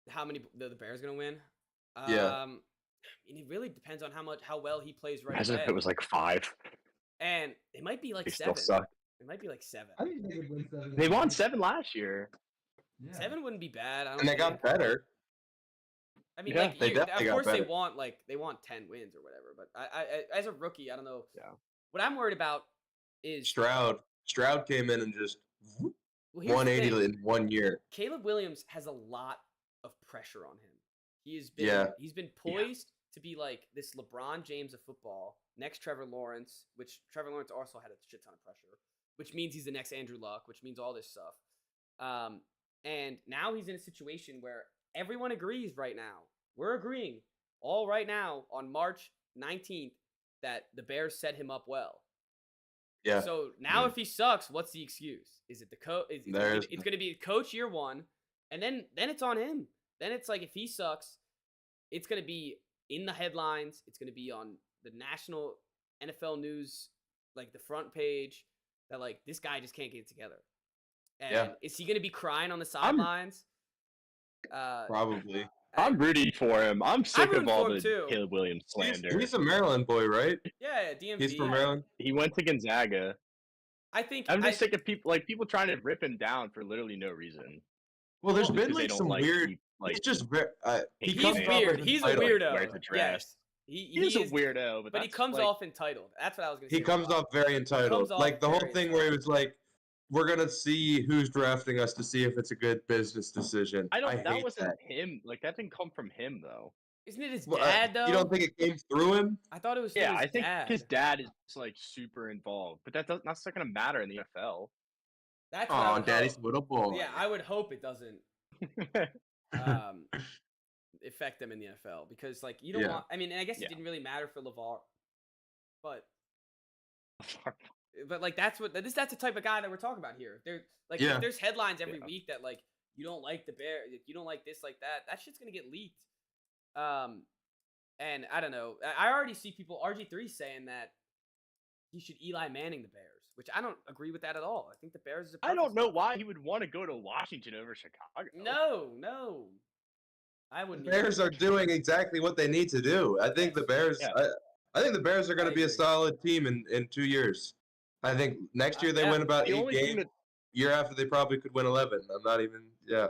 How many the Bears going to win? Yeah. It really depends on how well he plays right As away. if it was like 5. And it might be like they 7. Still suck. It might be like 7. I think they would win 7. They won 7 last year. Yeah. 7 wouldn't be bad. And they got better. I mean, of course they want 10 wins or whatever. But I as a rookie, I don't know. Yeah. What I'm worried about is Stroud. Stroud came in and just 180 in 1 year. Caleb Williams has a lot of pressure on him. He's been poised to be like this LeBron James of football, next Trevor Lawrence, which Trevor Lawrence also had a shit ton of pressure, which means he's the next Andrew Luck, which means all this stuff. And now he's in a situation where everyone agrees right now. We're agreeing all right now on March 19th that the Bears set him up well. Yeah. So now if he sucks, what's the excuse? Is it the coach? It's going to be coach year 1, and then it's on him. Then it's like if he sucks, it's going to be in the headlines. It's going to be on the national NFL news, like the front page, that like this guy just can't get it together. And is he going to be crying on the sidelines? Probably. I'm rooting for him. I'm sick of all the Caleb Williams slander. He's a Maryland boy, right? Yeah, DMV. He's from Maryland. He went to Gonzaga. I'm just sick of people trying to rip him down for literally no reason. Well, there's been like some weird. He's just he's weird. He's a weirdo. Yes. He's a weirdo, but he comes off entitled. That's what I was going to say. He comes off very entitled. Like the whole thing where he was like, "We're gonna see who's drafting us to see if it's a good business decision." That wasn't him. Like that didn't come from him though. Isn't it his dad though? You don't think it came through him? I thought it was. Yeah, I think his dad is like super involved, but that's not gonna matter in the NFL. That's daddy's little boy. Yeah, I would hope it doesn't affect them in the NFL because like you don't want. I mean, and I guess it didn't really matter for LeVar, but like that's the type of guy that we're talking about here. There's headlines every week that like you don't like the Bears, you don't like this, like that. That shit's gonna get leaked. And I don't know. I already see people RG3 saying that he should Eli Manning the Bears, which I don't agree with that at all. I think the Bears is a I don't perfect know spot. why he would want to go to Washington over Chicago. No. I The wouldn't. Bears are doing exactly what they need to do. I think the Bears. Yeah. I think the Bears are going I to be a agree. solid team in 2 years. I think next year they Yeah. win about The 8 only thing games. Year after they probably could win 11. I'm not even. Yeah.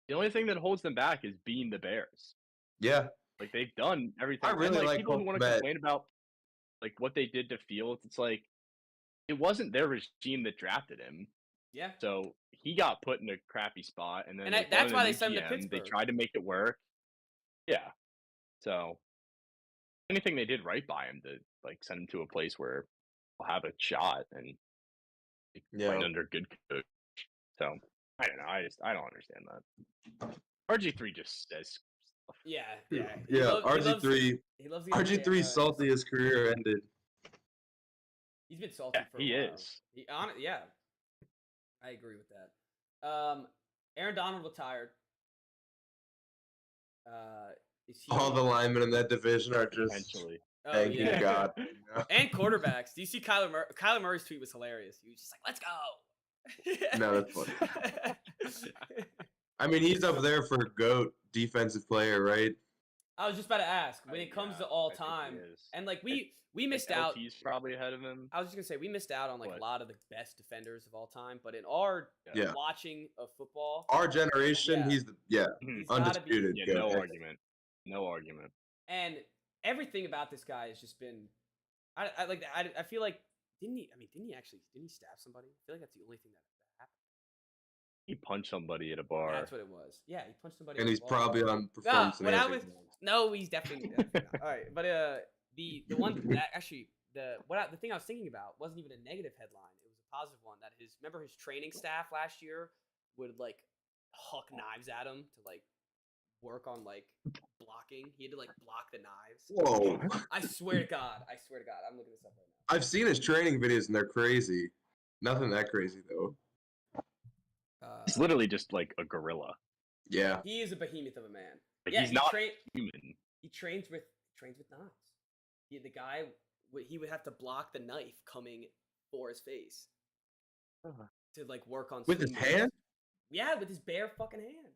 The only thing that holds them back is being the Bears. Yeah. Like they've done everything. I really and, like people who want to Met. complain about like what they did to Fields. It's like it wasn't their regime that drafted him. Yeah. So he got put in a crappy spot, and then And they brought that's in why a they new sent him to GM. They Pittsburgh. tried to make it work. Yeah. So anything they did right by him to like send him to a place where he'll have a shot and playing under good coach. So I don't know. I don't understand that. RG3 just says stuff. Yeah. RG3. He loves to get RG3 salty. His career ended. He's been salty Yeah, for a he while. is. Yeah. I agree with that. Aaron Donald retired. Is he All the linemen in that division are just Potentially. thanking God. And quarterbacks. Do you see Kyler Murray? Kyler Murray's tweet was hilarious. He was just like, "Let's go." No, that's funny. I mean, he's up there for GOAT defensive player, right? I was just about to ask when it comes to all I think he time, is. and like we missed out. He's probably ahead of him. I was just gonna say we missed out on like What? a lot of the best defenders of all time, but in our Yeah. watching of football, Our generation, Yeah. he's he's gotta undisputed. be. Yeah, no GOAT. argument. No argument. And everything about this guy has just been. I feel like didn't he stab somebody? I feel like that's the only thing that happened. He punched somebody at a bar. That's what it was. Yeah, he punched somebody. And in he's the ball. probably on performance when I enhancing was drugs. no, he's definitely not. All right, but the one that actually the thing I was thinking about wasn't even a negative headline. It was a positive one. That his training staff last year would like huck knives at him to like work on like blocking. He had to like block the knives. Whoa. I swear to God, I'm looking this up right now. I've seen his training videos and they're crazy. Nothing that crazy though. He's literally just like a gorilla. Yeah. He is a behemoth of a man. Like, Yeah, he's not human. human. He trains with knives. The guy he would have to block the knife coming for his face to like work on With his swing moves. hand? Yeah, with his bare fucking hand.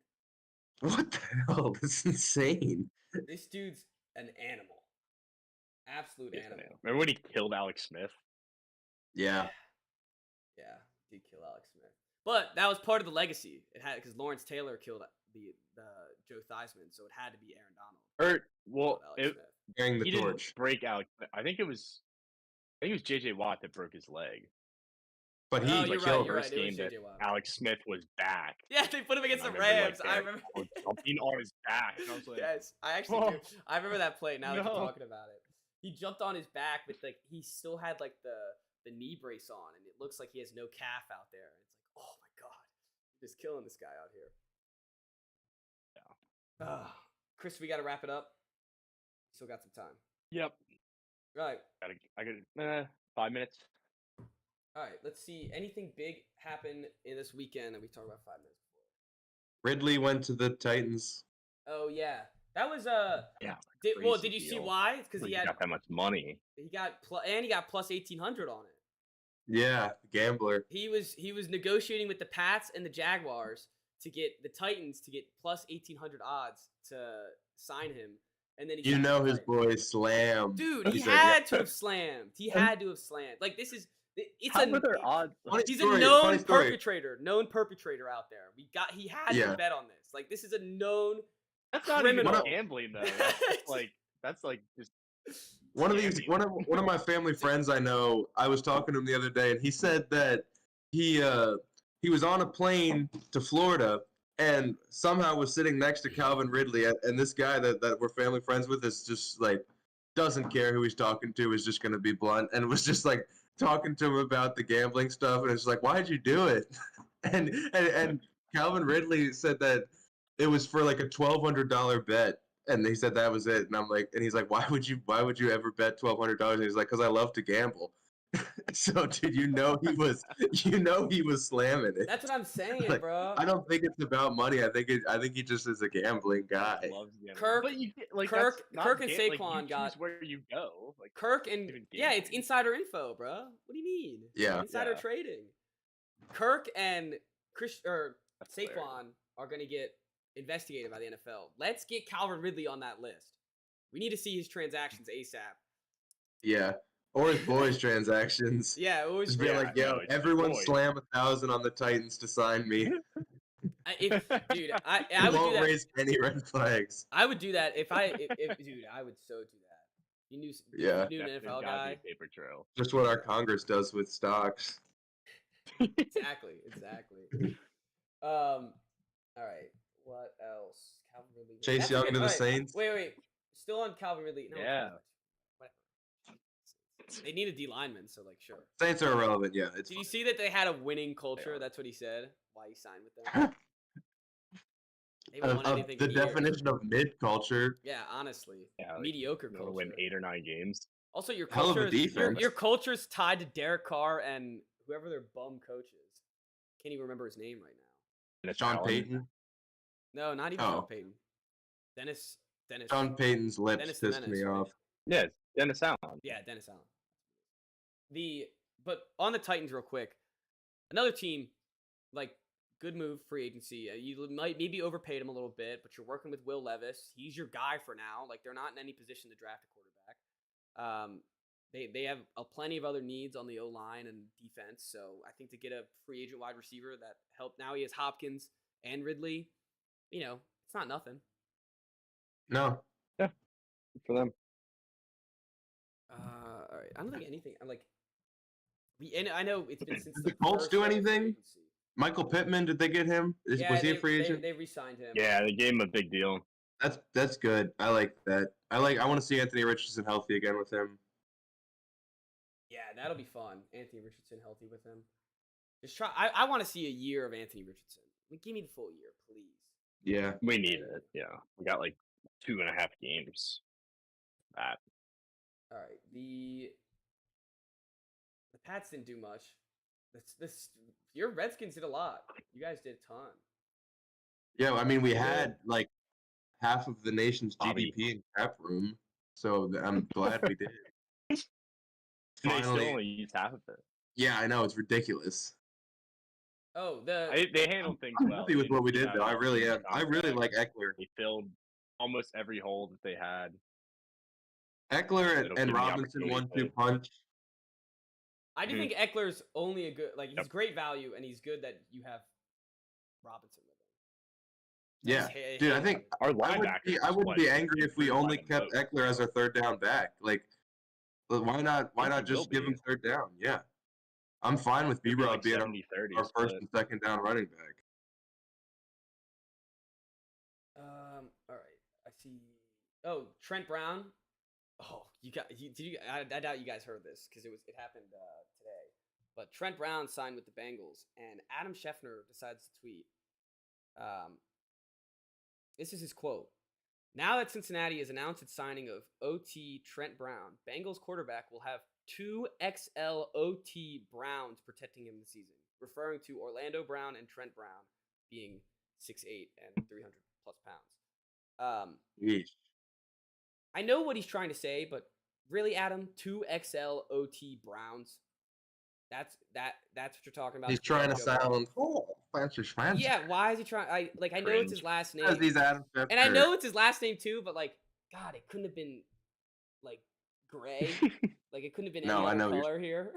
What the hell? That's insane. This dude's an animal. Absolute He's an animal. animal. Remember when he killed Alex Smith? Yeah. Yeah, did kill Alex Smith. But that was part of the legacy. It had because Lawrence Taylor killed the Joe Theismann, so it had to be Aaron Donald. Well, Alex Smith. Carrying the he torch. didn't break Alex. I think it was J.J. Watt that broke his leg. But he Oh, you're right, killed you're her. right. It was Game that J.J. Watt. Alex Smith was back. Yeah, they put him against the And I remember, Rams. like, I remember. jumping on his back. And I was like, Yes, I actually do. I remember that play. Now that you're No. talking about it, he jumped on his back, but like he still had like the knee brace on, and it looks like he has no calf out there. And it's like, oh my god, you're just killing this guy out here. Yeah. Chris, we got to wrap it up. Still got some time. Yep. Right. I got 5 minutes. All right. Let's see. Anything big happen in this weekend that we talked about 5 minutes before? Ridley went to the Titans. Oh yeah, that was Yeah. Did crazy you see deal. why? Because he had got that much money. he got plus 1,800 on it. Yeah, gambler. He was negotiating with the Pats and the Jaguars to get the Titans to get plus 1,800 odds to sign him, and then he You signed know the his Titans. boy slammed. Dude, he said, had to have slammed. He had to have slammed. Like it's How were their odds? he's Funny a story. known perpetrator out there. He had Yeah. to bet on this. Like this is a known. That's not even criminal. gambling though. That's like just One of scamming. one of my family friends I know, I was talking to him the other day, and he said that he was on a plane to Florida and somehow was sitting next to Calvin Ridley, and this guy that we're family friends with is just like doesn't care who he's talking to, is just gonna be blunt, and was just like talking to him about the gambling stuff, and it's like, why'd you do it? And Calvin Ridley said that it was for like a $1,200 bet. And he said that was it. And I'm like, and he's like, why would you ever bet $1,200? And he's like, because I love to gamble. So, dude, he was slamming it. That's what I'm saying, Like, bro. I don't think it's about money. I think he just is a gambling guy. Loves gambling. Kirk- but you like Kirk and like, Saquon you got- choose where you go. Like Kirk and even yeah, it's gambling. insider info, bro. What do you mean? Yeah. Insider Yeah. trading. Kirk and Saquon hilarious. are gonna get investigated by the NFL. Let's get Calvin Ridley on that list. We need to see his transactions ASAP. Yeah. Or his boys' transactions. Yeah, it was Just be like, no, yo, it's his everyone boys. slam 1,000 on the Titans to sign me. dude, I I would do won't that. raise any red flags. I would do that if dude, I would so do that. You knew Yeah. you knew an There's NFL gotta be guy. a paper trail. Just what our Congress does with stocks. Exactly. All right. What else? Calvin Ridley. Chase That's Young okay. to the All right, Saints. Wait. Still on Calvin Ridley. No, Yeah. whatever. They need a D lineman, so like sure. Saints are irrelevant, yeah. It's Did you see that they had a winning culture? are. That's what he said. Why he signed with them? They haven't won anything the in years. definition of mid culture. Yeah, honestly, Yeah, like, mediocre You culture. win 8 or 9 games. Also, your Hell of a culture, defense. your culture's tied to Derek Carr and whoever their bum coach is. Can't even remember his name right now. And it's Sean Allen. Payton. No, not even Oh. Sean Payton. Dennis. Sean Payton's lips Dennis the pissed Menace, me right? off. Yeah, it's Dennis Allen. Yeah, Dennis Allen. But on the Titans, real quick, another team, like, good move, free agency. You might maybe overpaid him a little bit, but you're working with Will Levis. He's your guy for now. Like, they're not in any position to draft a quarterback. They have plenty of other needs on the O line and defense. So I think to get a free agent wide receiver that helped. Now he has Hopkins and Ridley. You know, it's not nothing. No. Good for them. All right. I don't think anything. And I know it's been since Did the Colts first do day of free anything? agency. Michael Pittman, did they get him? Was he a free agent? They re-signed him. Yeah, they gave him a big deal. That's good. I like that. I want to see Anthony Richardson healthy again with him. Yeah, that'll be fun. Anthony Richardson healthy with him. Just try. I want to see a year of Anthony Richardson. Give me the full year, please. Yeah. We need it. Yeah, we got like 2.5 games. That. All right. The Pats didn't do much. Your Redskins did a lot. You guys did a ton. Yeah, I mean, we had like half of the nation's Bobby. GDP in cap room, so I'm glad we did. They still Finally. only used half of it. Yeah, I know, it's ridiculous. Oh, They handled things I'm well. happy with what we did, Yeah, though. I really am. I really contract. like Eckler. They filled almost every hole that they had. Eckler It'll and give the Robinson opportunity 1-2 punch. I do Mhm. think Eckler's only a good. Like he's Yep. great value, and he's good that you have Robinson with him. Yeah, Just dude, I think Our I linebackers. wouldn't be angry if we only kept Eckler as our third down back. Like, why not? Why think not he will just give him be. third down? Yeah, I'm fine with B-Rob being our 70-30 first split. and second down running back. All right. I see. Oh, Trent Brown. Oh, I doubt you guys heard this because it happened today. But Trent Brown signed with the Bengals, and Adam Schefter decides to tweet. This is his quote. Now that Cincinnati has announced its signing of OT Trent Brown, Bengals quarterback will have 2 XL OT Browns protecting him this season, referring to Orlando Brown and Trent Brown being 6'8" and 300 plus pounds. Yeesh. I know what he's trying to say, but really, Adam, 2 XL OT Browns. That's what you're talking about. He's trying to sound fancy. Yeah, why is he trying? I know it's his last name. Because he's Adam Schefter. And I know it's his last name too, but like, God, it couldn't have been like gray. Like it couldn't have been No, I any know other what color here.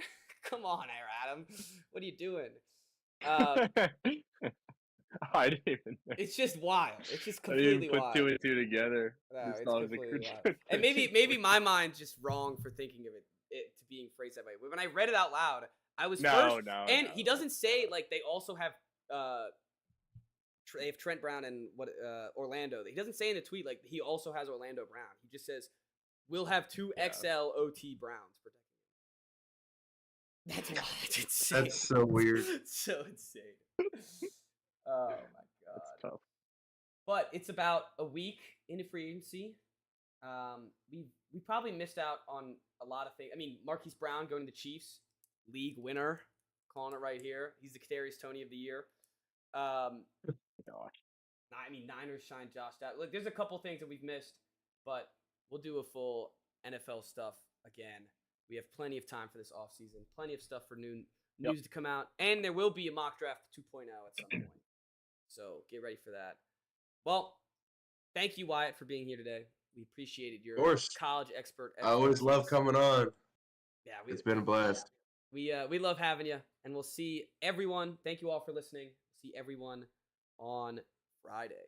Come on, Adam. What are you doing? I didn't even know. It's just wild. It's just I didn't completely put wild. 2 and 2 together. No, Just it's thought it was a completely good wild. And maybe my mind's just wrong for thinking of it to being phrased that way. But when I read it out loud, I was first. And he doesn't say like they also have they have Trent Brown and Orlando. He doesn't say in the tweet like he also has Orlando Brown. He just says we'll have 2 XL OT Browns protecting him. That's wild. That's insane. That's so weird. So insane. Oh my god. That's tough. But it's about a week into free agency. We probably missed out on a lot of things. I mean, Marquise Brown going to the Chiefs, league winner, calling it right here. He's the Kadarius Toney of the year. Gosh. I mean, Niners shine Josh out. Look, there's a couple things that we've missed, but we'll do a full NFL stuff again. We have plenty of time for this offseason, plenty of stuff for news to come out, and there will be a mock draft 2.0 at some point. So get ready for that. Well, thank you, Wyatt, for being here today. We appreciated your college expert. I always love coming on. Yeah, it's been a blast. We love having you, and we'll see everyone. Thank you all for listening. See everyone on Friday.